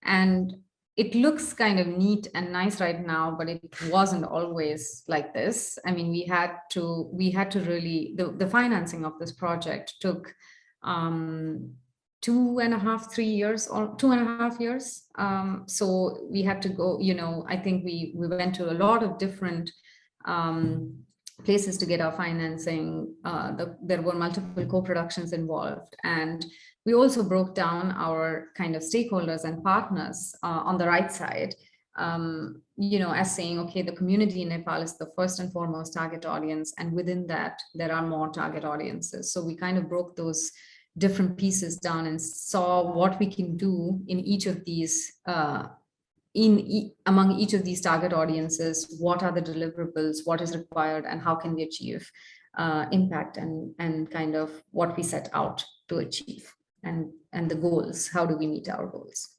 And it looks kind of neat and nice right now, but it wasn't always like this. I mean, we had to really, the financing of this project took 2.5 years. So we had to go, I think we went to a lot of different places to get our financing. There were multiple co-productions involved, and we also broke down our kind of stakeholders and partners on the right side, as saying, okay, the community in Nepal is the first and foremost target audience, and within that, there are more target audiences. So we kind of broke those different pieces down and saw what we can do in each of these, among each of these target audiences, what are the deliverables, what is required, and how can we achieve impact and kind of what we set out to achieve. And the goals, how do we meet our goals?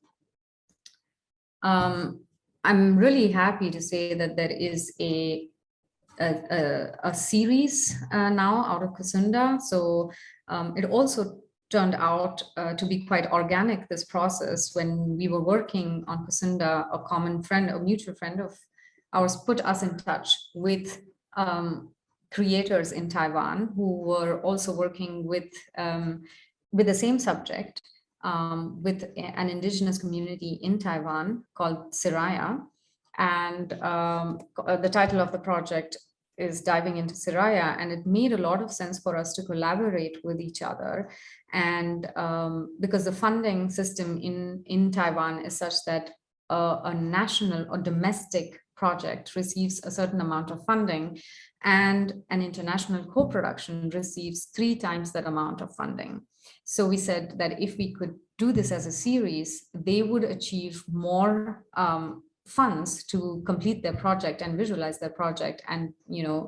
I'm really happy to say that there is a series now out of KUSUNDA. So it also turned out to be quite organic, this process. When we were working on KUSUNDA, a mutual friend of ours put us in touch with creators in Taiwan who were also working with the same subject, with an indigenous community in Taiwan called Siraya. And the title of the project is Diving into Siraya, and it made a lot of sense for us to collaborate with each other. And because the funding system in Taiwan is such that a national or domestic project receives a certain amount of funding, and an international co-production receives 3 times that amount of funding. So we said that if we could do this as a series, they would achieve more funds to complete their project and visualize their project. And,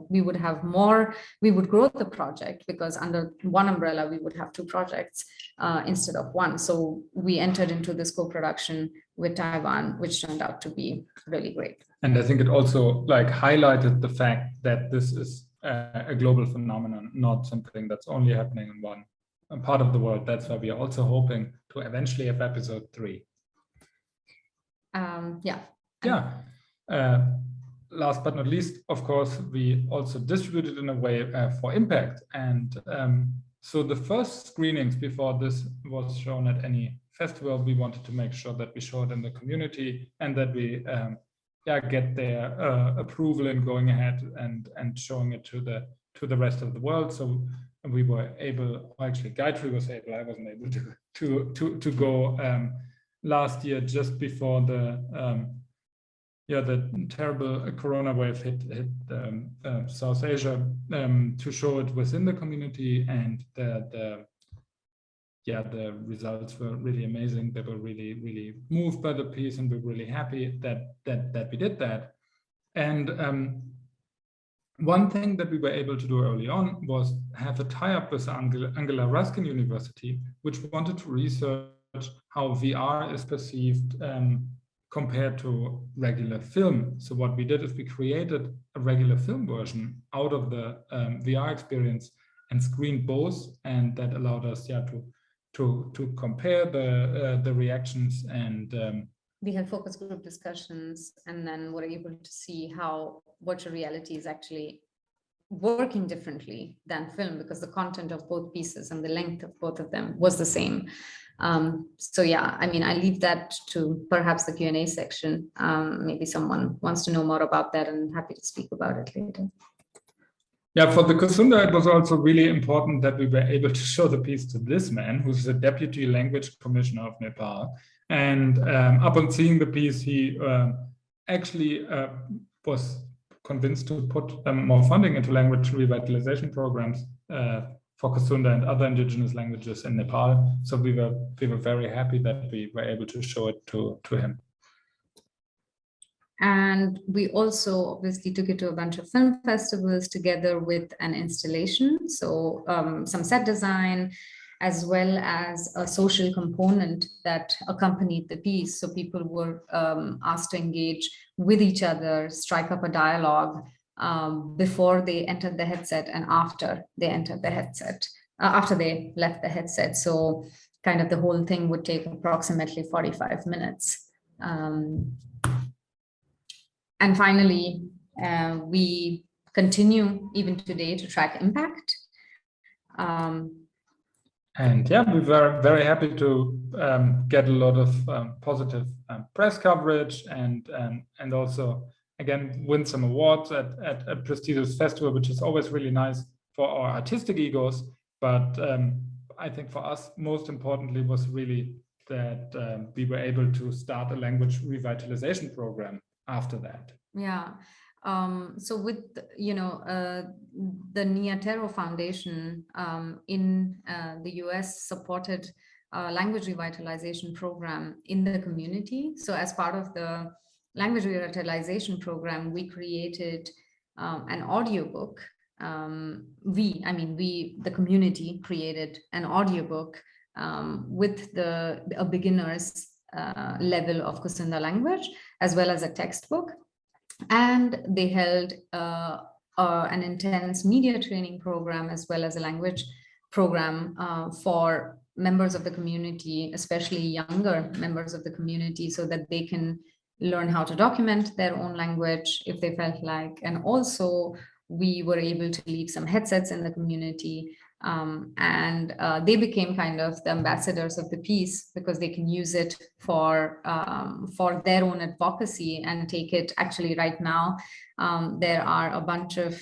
we would have more, we would grow the project, because under one umbrella, we would have 2 projects instead of 1. So we entered into this co-production with Taiwan, which turned out to be really great. And I think it also highlighted the fact that this is a global phenomenon, not something that's only happening in one part of the world. That's why we are also hoping to eventually have episode 3. Last but not least, of course, we also distributed in a way for impact. And so the first screenings before this was shown at any festival, we wanted to make sure that we show it in the community and that we get their approval in going ahead and showing it to the rest of the world. So we were able, actually Gayatri was able, I wasn't able to go last year just before the terrible corona wave hit South Asia, to show it within the community, and the results were really amazing. They were really moved by the piece, and we're really happy that we did that. And one thing that we were able to do early on was have a tie-up with Angela Ruskin University, which wanted to research how VR is perceived compared to regular film. So what we did is we created a regular film version out of the VR experience and screened both, and that allowed us to compare the reactions. And we had focus group discussions, and then were able to see how virtual reality is actually working differently than film, because the content of both pieces and the length of both of them was the same. So yeah, I mean, I leave that to perhaps the Q&A section. Maybe someone wants to know more about that, and I'm happy to speak about it later. Yeah, for the KUSUNDA, it was also really important that we were able to show the piece to this man, who's the Deputy Language Commissioner of Nepal. And upon seeing the piece, he actually was convinced to put more funding into language revitalization programs for KUSUNDA and other indigenous languages in Nepal. So we were very happy that we were able to show it to him. And we also obviously took it to a bunch of film festivals together with an installation. So some set design, as well as a social component that accompanied the piece. So people were asked to engage with each other, strike up a dialogue before they entered the headset and after they entered the headset, after they left the headset. So kind of the whole thing would take approximately 45 minutes. And finally, we continue even today to track impact. And yeah, we were very happy to get a lot of positive press coverage and also, again, win some awards at a prestigious festival, which is always really nice for our artistic egos. But I think for us, most importantly, was really that we were able to start a language revitalization program after that. Yeah. So with, the Niatero Foundation in the US supported a language revitalization program in the community. So as part of the language revitalization program, we created an audiobook. The community created an audiobook with a beginner's level of KUSUNDA language, as well as a textbook. And they held an intense media training program, as well as a language program for members of the community, especially younger members of the community, so that they can learn how to document their own language if they felt like. And also we were able to leave some headsets in the community, and they became kind of the ambassadors of the piece, because they can use it for their own advocacy and take it. Actually, right now, there are a bunch of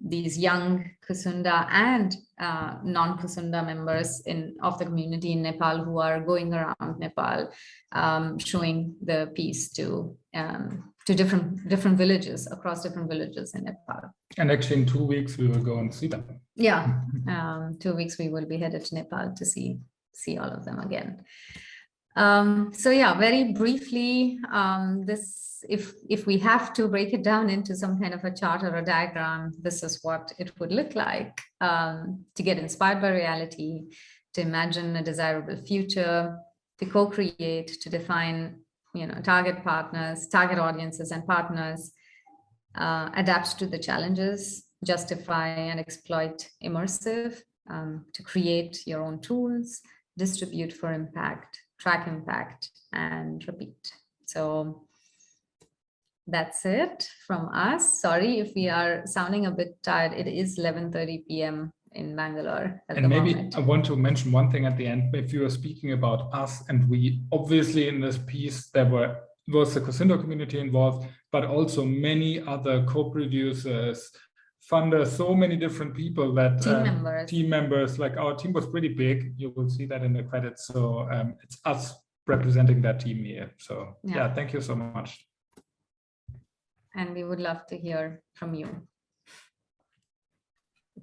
these young KUSUNDA and non-KUSUNDA members of the community in Nepal who are going around Nepal, showing the piece to different villages, across different villages in Nepal. And actually in 2 weeks we will go and see them. Yeah, 2 weeks we will be headed to Nepal to see all of them again. So yeah, very briefly, this, if we have to break it down into some kind of a chart or a diagram, this is what it would look like. To get inspired by reality, to imagine a desirable future, to co-create, to define, target partners, target audiences and partners, adapt to the challenges, justify and exploit immersive, to create your own tools, distribute for impact, track impact, and repeat. So that's it from us. Sorry if we are sounding a bit tired. It is 11:30 p.m. in Bangalore at the maybe moment. I want to mention one thing at the end. If you are speaking about us and we, obviously in this piece there was the KUSUNDA community involved, but also many other co-producers, funders, so many different people that team members, like our team was pretty big. You will see that in the credits. So it's us representing that team here. So yeah, thank you so much. And we would love to hear from you.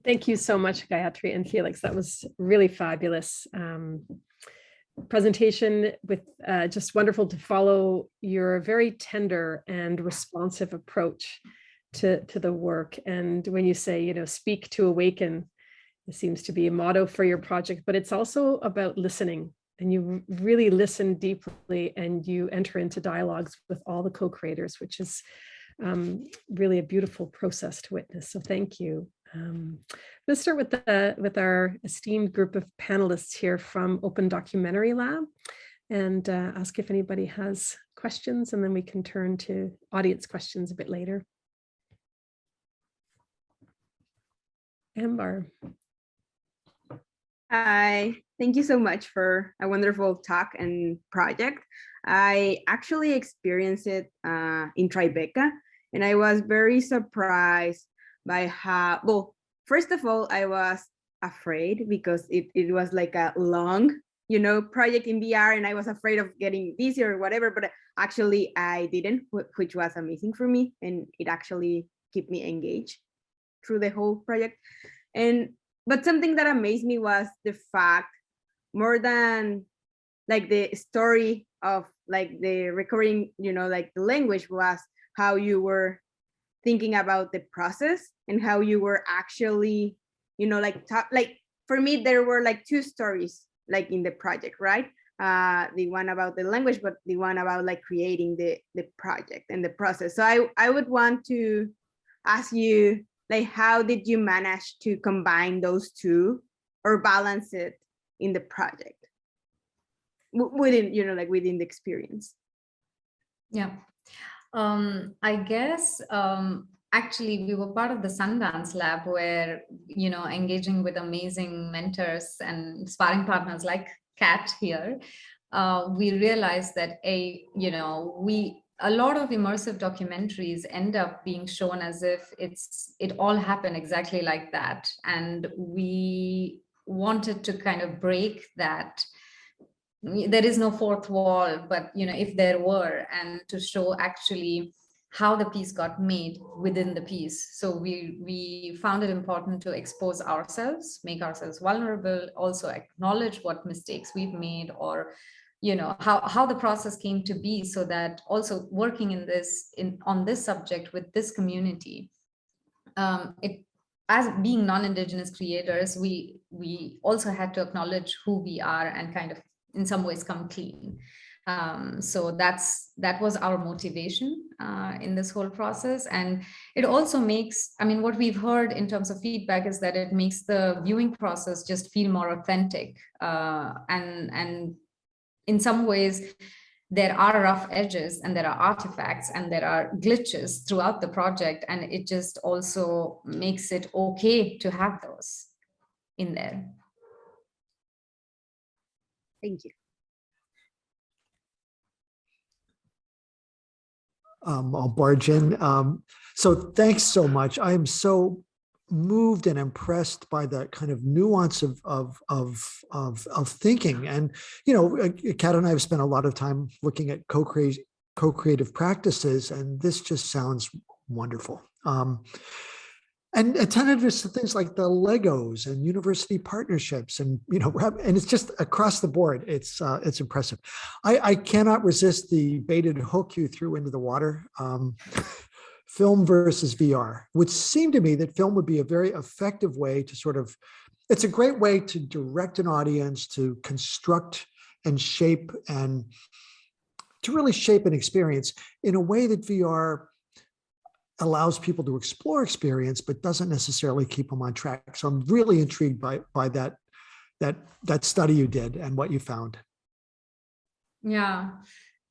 Thank you so much, Gayatri and Felix. That was really fabulous presentation, with just wonderful to follow your very tender and responsive approach to the work. And when you say, speak to awaken, it seems to be a motto for your project, but it's also about listening, and you really listen deeply and you enter into dialogues with all the co-creators, which is really a beautiful process to witness. So thank you. Let's start with our esteemed group of panelists here from Open Documentary Lab, and ask if anybody has questions, and then we can turn to audience questions a bit later. Amber. Hi, thank you so much for a wonderful talk and project. I actually experienced it in Tribeca, and I was very surprised by how, well, first of all, I was afraid because it was like a long, project in VR, and I was afraid of getting busy or whatever, but actually I didn't, which was amazing for me, and it actually kept me engaged through the whole project. But something that amazed me was the fact, more than like the story of like the recording, like the language, was how you were thinking about the process and how you were actually, like for me, there were like two stories like in the project, right? The one about the language, but the one about like creating the project and the process. So I would want to ask you, like, how did you manage to combine those two or balance it in the project within, within the experience? Yeah. I guess actually we were part of the Sundance lab where, engaging with amazing mentors and sparring partners like Kat here, we realized that a lot of immersive documentaries end up being shown as if it all happened exactly like that. And we wanted to kind of break that. There is no fourth wall, but if there were, and to show actually how the piece got made within the piece. So we found it important to expose ourselves, make ourselves vulnerable, also acknowledge what mistakes we've made, or how the process came to be, so that also working on this subject with this community, as being non-Indigenous creators, we also had to acknowledge who we are and kind of in some ways come clean. So that was our motivation in this whole process. And it also makes, what we've heard in terms of feedback is that it makes the viewing process just feel more authentic. And in some ways, there are rough edges and there are artifacts and there are glitches throughout the project. And it just also makes it okay to have those in there. Thank you. I'll barge in. So thanks so much. I am so moved and impressed by the kind of nuance of thinking. And, Kat and I have spent a lot of time looking at co-creative practices, and this just sounds wonderful. And attentiveness to things like the Legos and university partnerships, and and it's just across the board. It's impressive. I cannot resist the baited hook you threw into the water. Film versus VR, which seemed to me that film would be a very effective way to it's a great way to direct an audience, to construct and shape, and to really shape an experience in a way that VR allows people to explore experience, but doesn't necessarily keep them on track. So I'm really intrigued by that study you did and what you found. Yeah,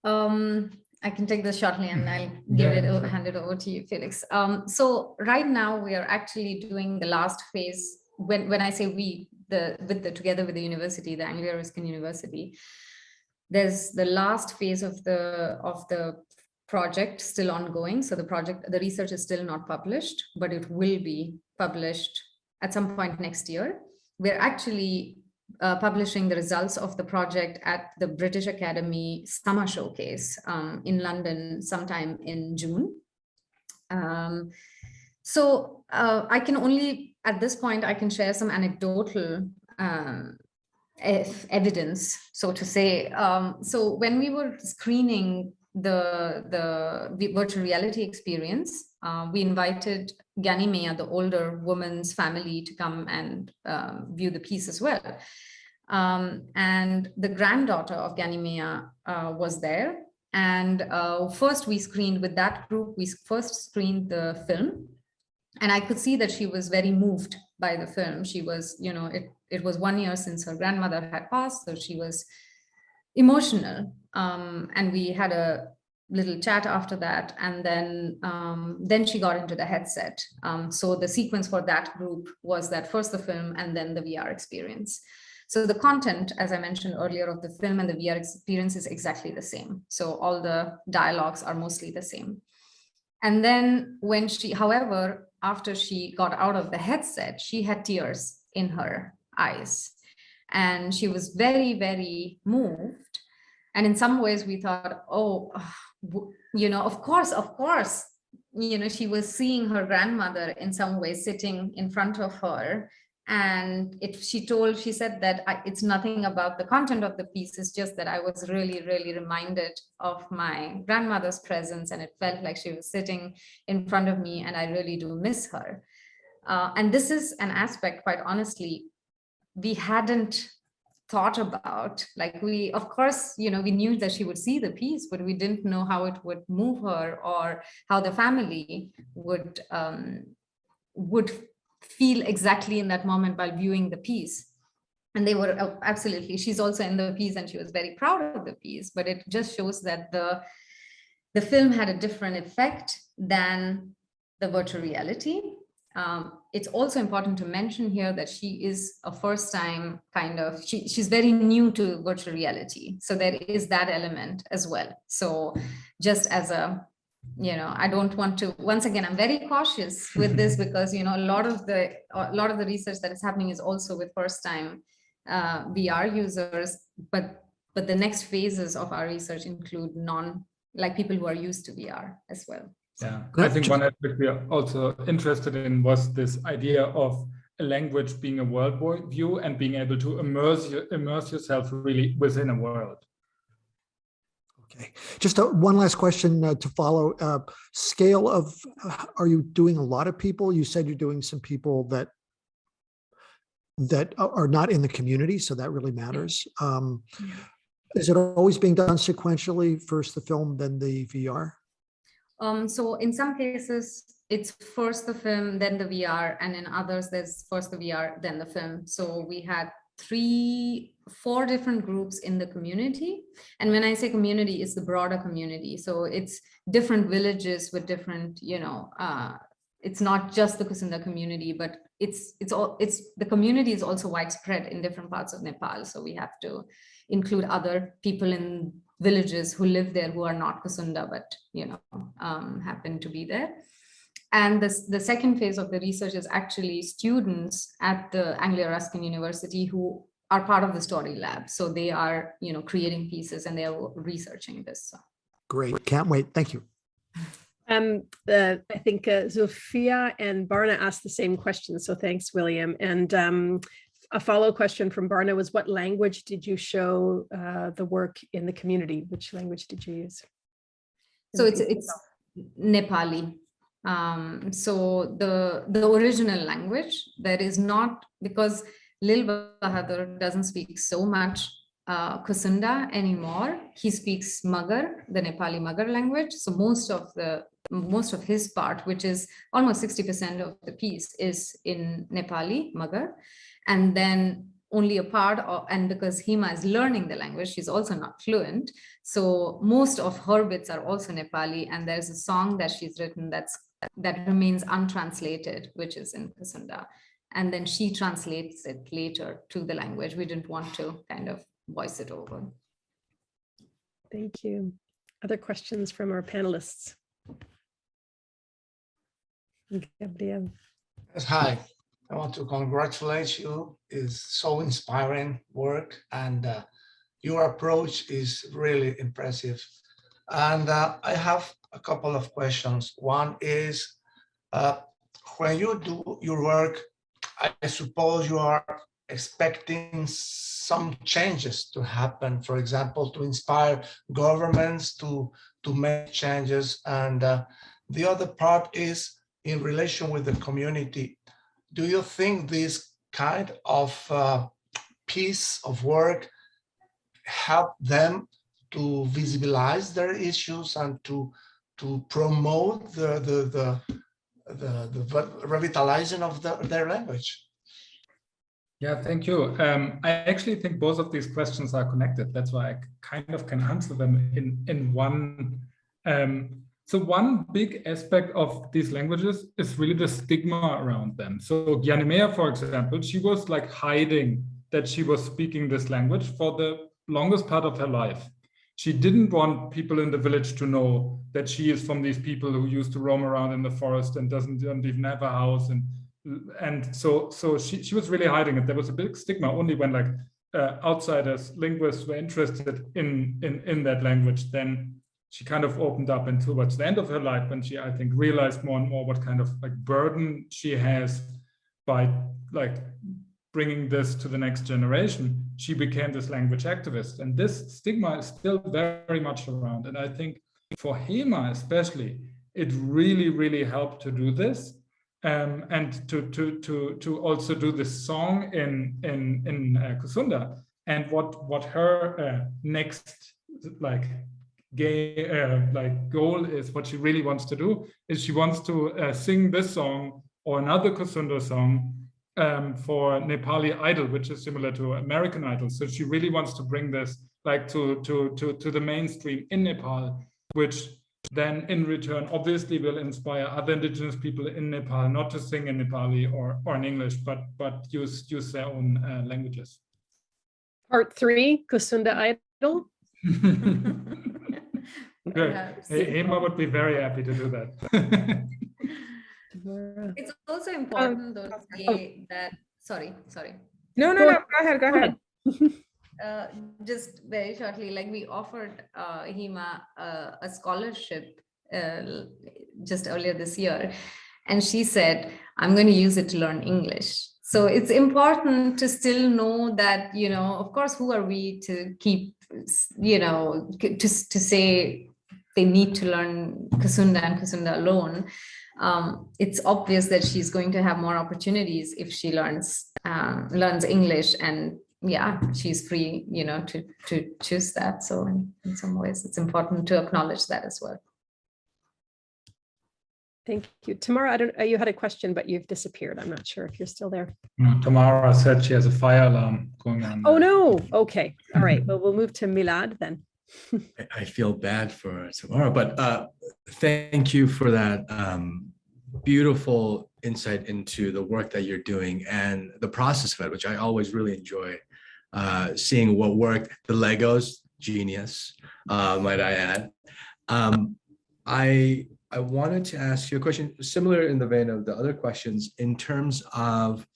I can take this shortly, and I'll hand it over to you, Felix. So right now we are actually doing the last phase. When I say we, together with the university, the Anglo-Ruskin University, there's the last phase of the project still ongoing. So the research is still not published, but it will be published at some point next year. We're actually publishing the results of the project at the British Academy Summer Showcase in London sometime in June. So I can only, at this point, I can share some anecdotal evidence, so to say. So when we were screening the virtual reality experience, we invited Ganymede, the older woman's family, to come and view the piece as well. And the granddaughter of Ganymede was there. And first we screened with that group, we first screened the film. And I could see that she was very moved by the film. She was, it was 1 year since her grandmother had passed, so she was emotional. And we had a little chat after that, and then she got into the headset. So the sequence for that group was that first the film and then the VR experience. So the content, as I mentioned earlier, of the film and the VR experience is exactly the same. So all the dialogues are mostly the same. And then when however, after she got out of the headset, she had tears in her eyes, and she was very, very moved. And in some ways we thought, oh, of course, she was seeing her grandmother in some way sitting in front of her. And she said that it's nothing about the content of the piece, it's just that I was really, really reminded of my grandmother's presence, and it felt like she was sitting in front of me, and I really do miss her. And this is an aspect, quite honestly, we hadn't thought about. Like of course, we knew that she would see the piece, but we didn't know how it would move her, or how the family would feel exactly in that moment while viewing the piece. And they were absolutely, she's also in the piece and she was very proud of the piece, but it just shows that the film had a different effect than the virtual reality. It's also important to mention here that she is a first time she's very new to virtual reality. So there is that element as well. So just as I don't want to, once again, I'm very cautious with this because, a lot of the research that is happening is also with first time VR users, but the next phases of our research include people who are used to VR as well. Yeah, I think one aspect we are also interested in was this idea of a language being a world view and being able to immerse yourself really within a world. Okay, just one last question to follow. Scale of, are you doing a lot of people? You said you're doing some people that are not in the community, so that really matters. Is it always being done sequentially, first the film, then the VR? So in some cases, it's first the film, then the VR, and in others, there's first the VR, then the film. So we had 4 different groups in the community. And when I say community, it's the broader community. So it's different villages with different, it's not just the KUSUNDA community, but the community is also widespread in different parts of Nepal. So we have to include other people in villages who live there who are not KUSUNDA, but happen to be there. And the second phase of the research is actually students at the Anglo-Ruskin University who are part of the story lab. So they are, creating pieces and they are researching this. So. Great, can't wait. Thank you. I think Zofia and Barna asked the same question, so thanks, William. And a follow question from Barna was, what language did you show the work in the community? Which language did you use? So it's Nepali. So the original language, there is not, because Lil Bahadur doesn't speak so much KUSUNDA anymore. He speaks Magar, the Nepali Magar language. So most of his part, which is almost 60% of the piece, is in Nepali Magar, and then only a part of, and because Hema is learning the language, she's also not fluent. So most of her bits are also Nepali, and there's a song that she's written that remains untranslated, which is in KUSUNDA. And then she translates it later to the language. We didn't want to kind of voice it over. Thank you. Other questions from our panelists? Gabriel. Yes, hi. I want to congratulate you. It's so inspiring work, and your approach is really impressive. And I have a couple of questions. One is, when you do your work, I suppose you are expecting some changes to happen, for example, to inspire governments to make changes. And the other part is in relation with the community. Do you think this kind of piece of work help them to visualize their issues and to promote the revitalizing of their language? Yeah, thank you. I actually think both of these questions are connected. That's why I kind of can answer them in one. So one big aspect of these languages is really the stigma around them. So Gyanemea, for example, she was like hiding that she was speaking this language for the longest part of her life. She didn't want people in the village to know that she is from these people who used to roam around in the forest and don't even have a house. And so she was really hiding it. There was a big stigma. Only when like outsiders, linguists were interested in that language, then she kind of opened up. And towards the end of her life, when she, I think, realized more and more what kind of like burden she has by like bringing this to the next generation, she became this language activist. And this stigma is still very much around. And I think for Hema especially, it really, really helped to do this. And to also do this song in KUSUNDA. And what her next like goal is, what she really wants to do is she wants to sing this song or another KUSUNDA song for Nepali Idol, which is similar to American Idol. So she really wants to bring this like to the mainstream in Nepal, which then in return obviously will inspire other indigenous people in Nepal not to sing in Nepali or in English, but use their own languages. Part 3, KUSUNDA Idol. Good. Hema would be very happy to do that. It's also important though to say that, sorry. No, go ahead. Just very shortly, like we offered Hema a scholarship just earlier this year, and she said, I'm going to use it to learn English. So it's important to still know that, you know, of course, who are we to keep, you know, to say they need to learn KUSUNDA and KUSUNDA alone. It's obvious that she's going to have more opportunities if she learns English, and yeah, she's free, you know, to choose that. So in some ways, it's important to acknowledge that as well. Thank you. Tamara, you had a question, but you've disappeared. I'm not sure if you're still there. No, Tamara said she has a fire alarm going on. Oh, no. Okay. All right. Well, we'll move to Milad then. I feel bad for Tamara, but thank you for that beautiful insight into the work that you're doing and the process of it, which I always really enjoy seeing what worked. The Legos, genius, might I add. I wanted to ask you a question similar in the vein of the other questions in terms of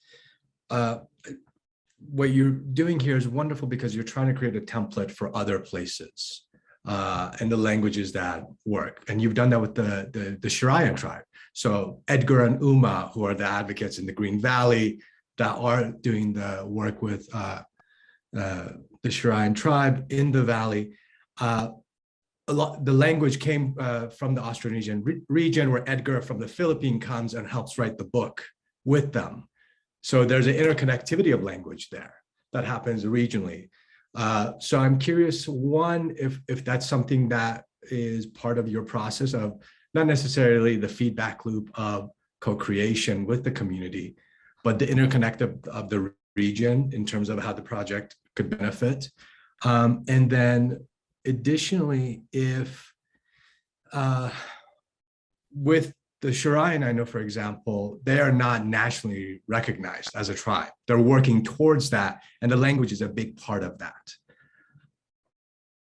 what you're doing here is wonderful because you're trying to create a template for other places. and the languages that work. And you've done that with the Shirayan tribe. So Edgar and Uma, who are the advocates in the Green Valley that are doing the work with the Shirayan tribe in the valley. The language came from the Austronesian region, where Edgar from the Philippines comes and helps write the book with them. So there's an interconnectivity of language there that happens regionally. So I'm curious, one, if that's something that is part of your process of not necessarily the feedback loop of co-creation with the community, but the interconnect of the region in terms of how the project could benefit. And then additionally, if with the Shirayan, I know, for example, they are not nationally recognized as a tribe. They're working towards that, and the language is a big part of that.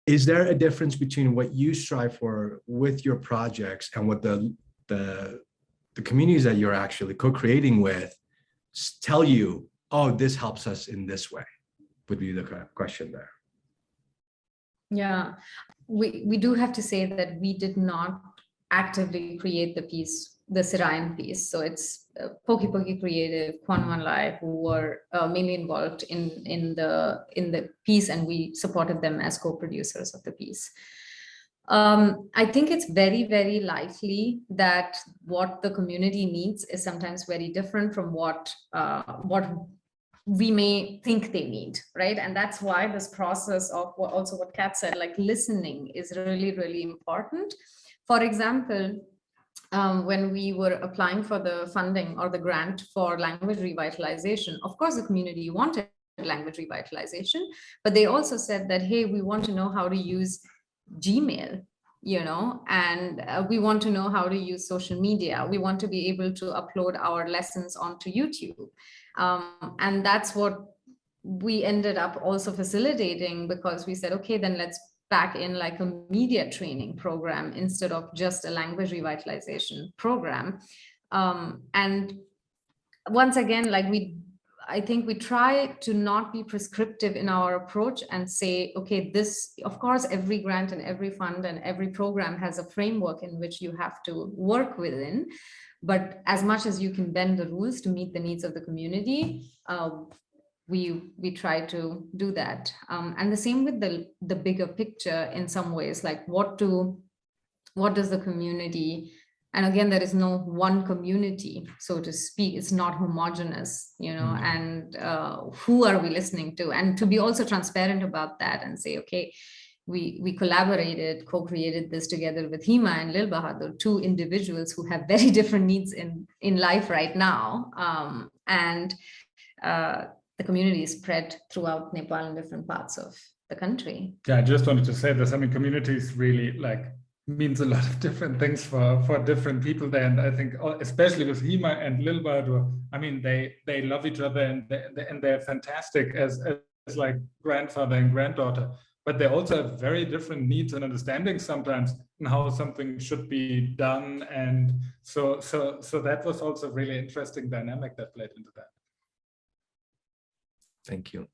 Is there a difference between what you strive for with your projects and what the communities that you're actually co-creating with tell you, oh, this helps us in this way? Would be the question there. Yeah, we do have to say that we did not actively create the piece, the Shirayan piece. So it's Poki Poki Creative, Kwan Wan Lai, who were mainly involved in the piece, and we supported them as co-producers of the piece. I think it's very, very likely that what the community needs is sometimes very different from what we may think they need, right? And that's why this process of also what Kat said, like listening, is really, really important. For example, when we were applying for the funding or the grant for language revitalization, of course, the community wanted language revitalization, but they also said that, hey, we want to know how to use Gmail, you know, and we want to know how to use social media. We want to be able to upload our lessons onto YouTube. And that's what we ended up also facilitating, because we said, okay, then let's back in like a media training program instead of just a language revitalization program. And once again, like I think we try to not be prescriptive in our approach and say, okay, this, of course, every grant and every fund and every program has a framework in which you have to work within. But as much as you can bend the rules to meet the needs of the community, we try to do that. And the same with the bigger picture in some ways, like what does the community, and again, there is no one community, so to speak, it's not homogeneous, you know, and who are we listening to? And to be also transparent about that and say, okay, we collaborated, co-created this together with Hima and Lil Bahadur, two individuals who have very different needs in life right now. The community is spread throughout Nepal in different parts of the country. Yeah, I just wanted to say this. I mean, communities really like means a lot of different things for different people there. And I think especially with Hima and Lil Bahadur, I mean, they love each other and they're fantastic as like grandfather and granddaughter, but they also have very different needs and understandings sometimes in how something should be done. And so that was also a really interesting dynamic that played into that. Thank you.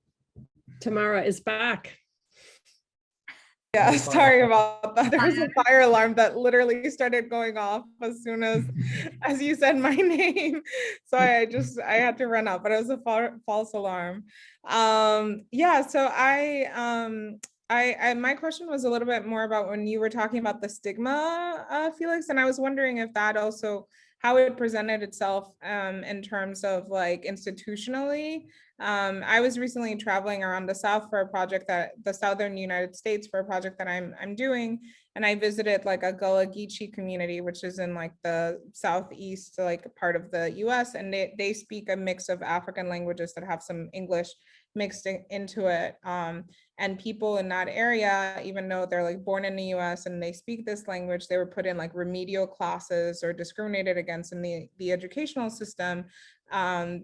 Tamara is back. Yeah, sorry about that. There was a fire alarm that literally started going off as soon as you said my name. So I had to run out, but it was a false alarm. Yeah, so my question was a little bit more about when you were talking about the stigma, Felix, and I was wondering if that also, how it presented itself in terms of like institutionally. I was recently traveling around the South for a project the Southern United States for a project that I'm doing. And I visited like a Gullah Geechee community, which is in like the Southeast, like part of the US. And they speak a mix of African languages that have some English mixed into it. And people in that area, even though they're like born in the US and they speak this language, they were put in like remedial classes or discriminated against in the educational system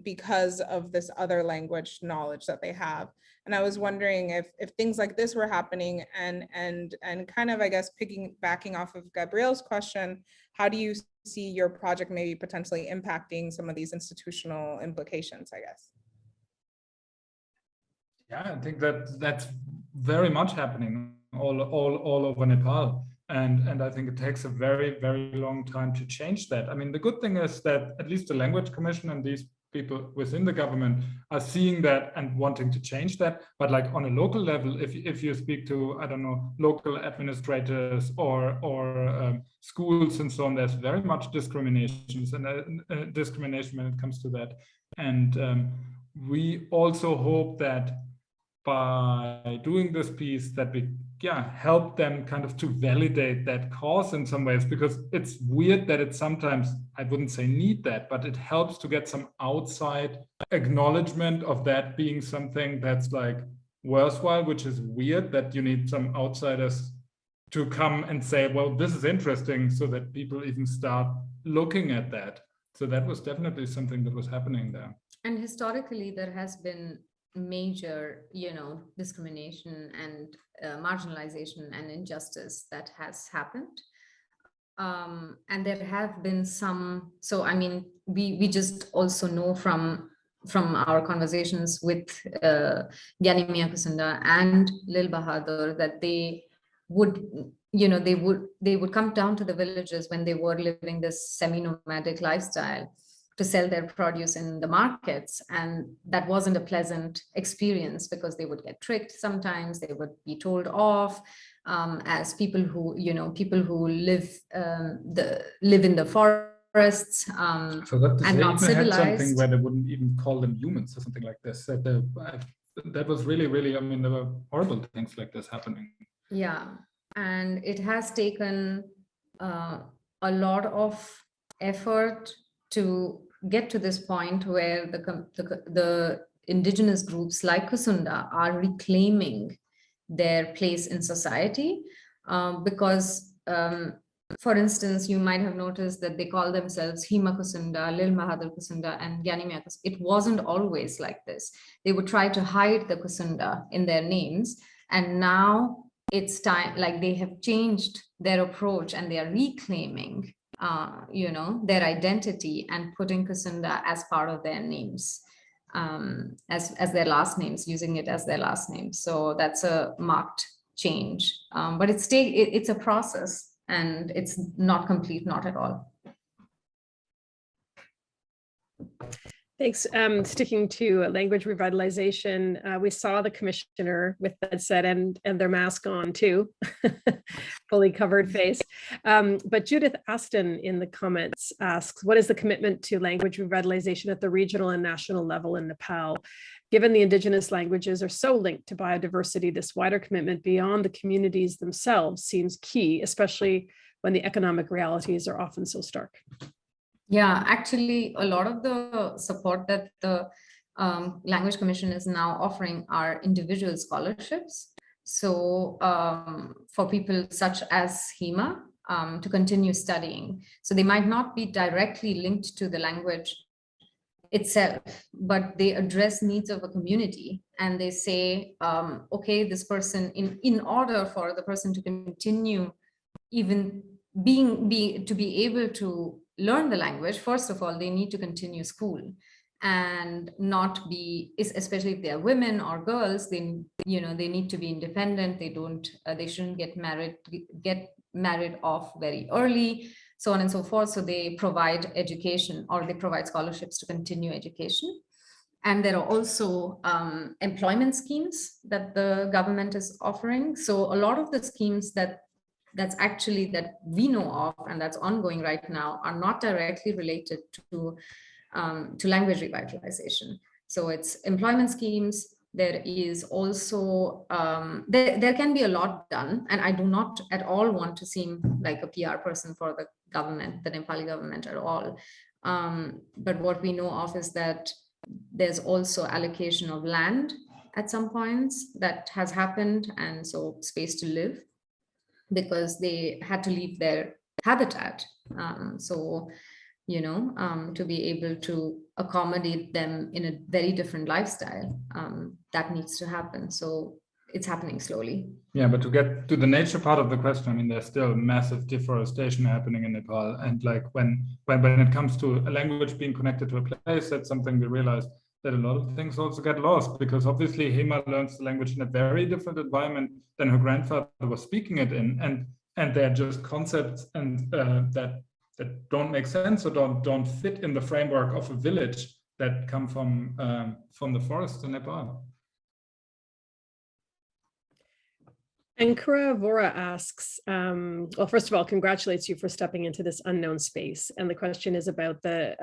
because of this other language knowledge that they have. And I was wondering if things like this were happening and kind of, I guess, backing off of Gabrielle's question, how do you see your project maybe potentially impacting some of these institutional implications, I guess? Yeah, I think that's very much happening all over Nepal. And I think it takes a very, very long time to change that. I mean, the good thing is that at least the Language Commission and these people within the government are seeing that and wanting to change that. But like on a local level, if you speak to, I don't know, local administrators or schools and so on, there's very much discriminations and discrimination when it comes to that. And we also hope that by doing this piece that we help them kind of to validate that cause in some ways, because it's weird that it sometimes, I wouldn't say need that, but it helps to get some outside acknowledgement of that being something that's like worthwhile, which is weird that you need some outsiders to come and say, well, this is interesting, so that people even start looking at that. So that was definitely something that was happening there. And historically, there has been major, discrimination and marginalization and injustice that has happened. And there have been some, so I mean, we just also know from our conversations with Gyanimia KUSUNDA and Lil Bahadur that they would, they would come down to the villages when they were living this semi-nomadic lifestyle to sell their produce in the markets. And that wasn't a pleasant experience because they would get tricked sometimes, they would be told off as people who, live in the forests and not civilized. Had something where they wouldn't even call them humans or something like this. That was really, really, I mean, there were horrible things like this happening. Yeah, and it has taken a lot of effort to get to this point where the indigenous groups like KUSUNDA are reclaiming their place in society because, for instance, you might have noticed that they call themselves Hima KUSUNDA, Lil Bahadur KUSUNDA, and Gyanimia KUSUNDA. It wasn't always like this. They would try to hide the KUSUNDA in their names, and now it's time, like they have changed their approach and they are reclaiming their identity and putting KUSUNDA as part of their names, as their last names, using it as their last name. So that's a marked change, but it's a process and it's not complete, not at all. Thanks. Sticking to language revitalization, we saw the commissioner with that set and their mask on too, fully covered face. But Judith Aston in the comments asks, what is the commitment to language revitalization at the regional and national level in Nepal? Given the indigenous languages are so linked to biodiversity, this wider commitment beyond the communities themselves seems key, especially when the economic realities are often so stark. Yeah, actually, a lot of the support that the Language Commission is now offering are individual scholarships. So for people such as Hima to continue studying. So they might not be directly linked to the language itself, but they address needs of a community. And they say, okay, this person, in order for the person to continue even to be able to learn the language, first of all, they need to continue school and not be, especially if they are women or girls, they need to be independent. They shouldn't get married off very early, so on and so forth. So they provide education, or they provide scholarships to continue education. And there are also employment schemes that the government is offering. So a lot of the schemes that we know of and that's ongoing right now are not directly related to language revitalization. So it's employment schemes. There is also, there can be a lot done, and I do not at all want to seem like a PR person for the government, the Nepali government at all. But what we know of is that there's also allocation of land at some points that has happened, and so space to live, because they had to leave their habitat. To be able to accommodate them in a very different lifestyle, that needs to happen. So it's happening slowly. Yeah, but to get to the nature part of the question, I mean, there's still massive deforestation happening in Nepal. And like when it comes to a language being connected to a place, that's something we realized that a lot of things also get lost, because obviously Hema learns the language in a very different environment than her grandfather was speaking it in, and they're just concepts and that don't make sense or don't fit in the framework of a village that come from the forest in Nepal. Ankara Vora asks, well, first of all, congratulates you for stepping into this unknown space. And the question is about the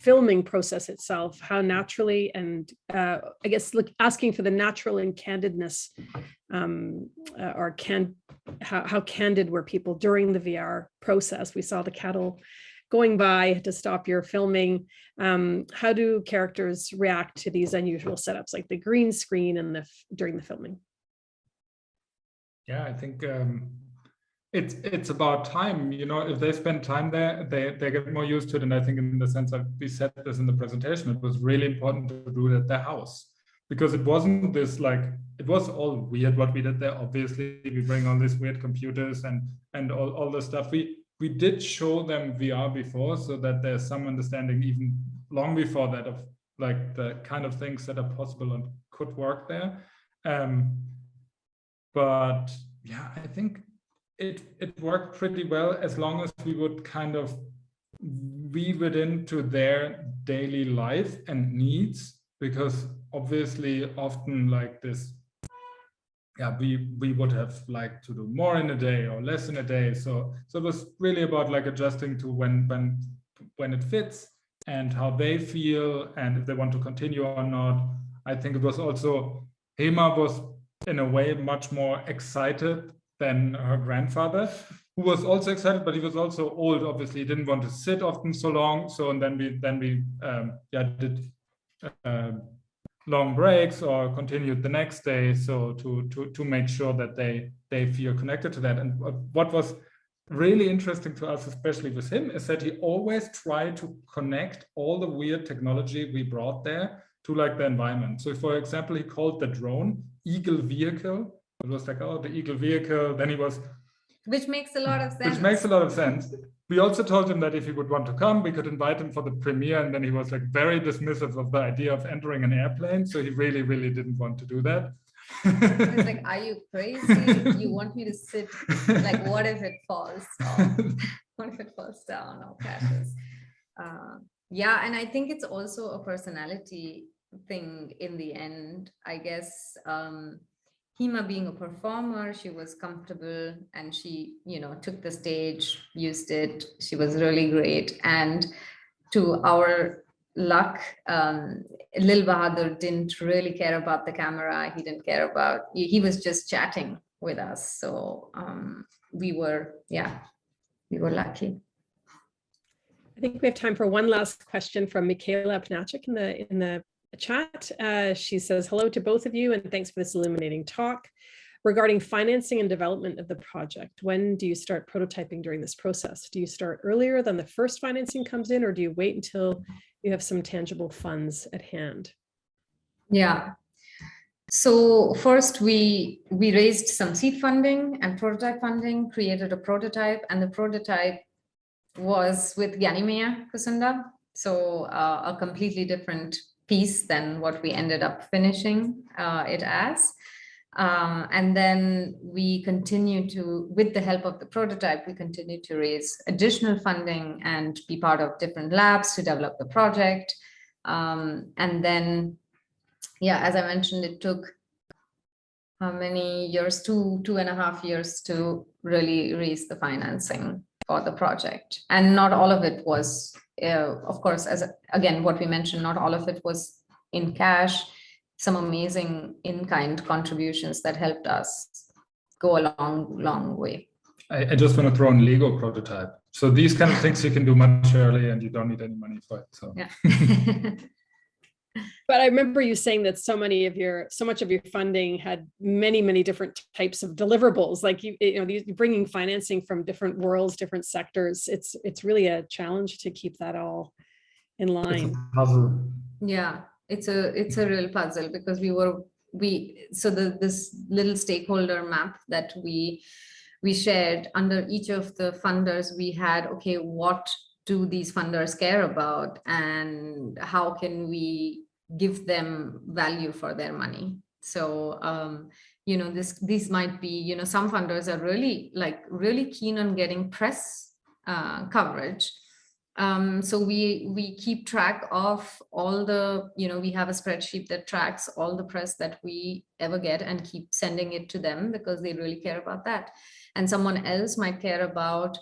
filming process itself, how naturally and I guess asking for the natural and candidness, how candid were people during the VR process? We saw the cattle going by to stop your filming. How do characters react to these unusual setups, like the green screen and during the filming? Yeah, I think it's about time. You know, if they spend time there, they get more used to it. And I think in the sense that we said this in the presentation, it was really important to do it at their house, because it wasn't this like, it was all weird what we did there. Obviously, we bring all these weird computers and all the stuff. We did show them VR before, so that there's some understanding even long before that of like the kind of things that are possible and could work there. But yeah, I think it worked pretty well, as long as we would kind of weave it into their daily life and needs, because obviously often like this, yeah, we would have liked to do more in a day or less in a day. So it was really about like adjusting to when it fits and how they feel and if they want to continue or not. I think it was also, Hema was in a way much more excited than her grandfather, who was also excited, but he was also old. Obviously, he didn't want to sit often so long. So and then we did long breaks or continued the next day. So to make sure that they feel connected to that. And what was really interesting to us, especially with him, is that he always tried to connect all the weird technology we brought there to like the environment. So for example, he called the drone Eagle Vehicle. It was like, oh, the Eagle Vehicle. Then he was... Which makes a lot of sense. Which makes a lot of sense. We also told him that if he would want to come, we could invite him for the premiere. And then he was like very dismissive of the idea of entering an airplane. So he really, really didn't want to do that. He's like, are you crazy? You want me to sit? Like, what if it falls off? What if it falls down or crashes? Yeah, and I think it's also a personality thing in the end. I guess Hema being a performer, she was comfortable and she, you know, took the stage, used it. She was really great. And to our luck, Lil Bahadur didn't really care about the camera. He didn't care about, he was just chatting with us. So we were lucky. I think we have time for one last question from Michaela Pnachik in the chat. She says, hello to both of you and thanks for this illuminating talk. Regarding financing and development of the project, when do you start prototyping during this process? Do you start earlier than the first financing comes in, or do you wait until you have some tangible funds at hand? Yeah. So first we raised some seed funding and prototype funding, created a prototype, and the prototype was with Ganimea KUSUNDA. So a completely different piece than what we ended up finishing it as. And then we continue to, with the help of the prototype, we continue to raise additional funding and be part of different labs to develop the project. And then, yeah, as I mentioned, it took how many years, two and a half years to really raise the financing for the project. And not all of it was, of course, again, what we mentioned, not all of it was in cash. Some amazing in-kind contributions that helped us go a long way. I just want to throw in Lego prototype. So these kind of things you can do much earlier and you don't need any money for it. So yeah. But I remember you saying that so much of your funding had many different types of deliverables. Like you're bringing financing from different worlds, different sectors. It's really a challenge to keep that all in line. It's a puzzle. Yeah, it's a real puzzle because this little stakeholder map that we shared under each of the funders, we had, okay, what do these funders care about and how can we give them value for their money. So, you know, these might be, you know, some funders are really keen on getting press coverage. So we keep track of all the, you know, we have a spreadsheet that tracks all the press that we ever get and keep sending it to them because they really care about that. And someone else might care about,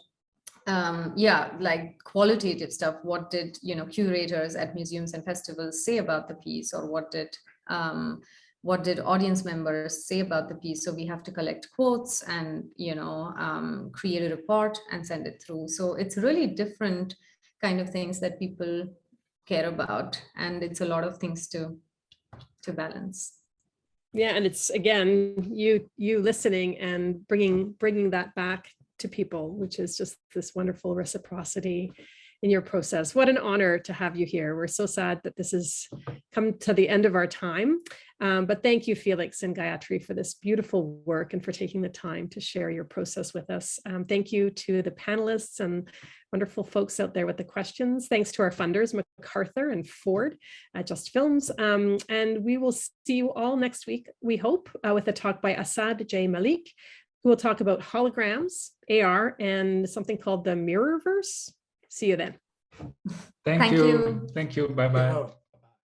like qualitative stuff. What did, you know, curators at museums and festivals say about the piece, or what did audience members say about the piece? So we have to collect quotes and, you know, create a report and send it through. So it's really different kind of things that people care about, and it's a lot of things to balance. Yeah, and it's again you listening and bringing that back to people, which is just this wonderful reciprocity in your process. What an honor to have you here. We're so sad that this has come to the end of our time, but thank you, Felix and Gayatri, for this beautiful work and for taking the time to share your process with us. Thank you to the panelists and wonderful folks out there with the questions. Thanks to our funders, MacArthur and Ford at Just Films. And we will see you all next week, we hope, with a talk by Asad J. Malik, who will talk about holograms, AR, and something called the Mirrorverse. See you then. Thank you. Thank you. Bye-bye.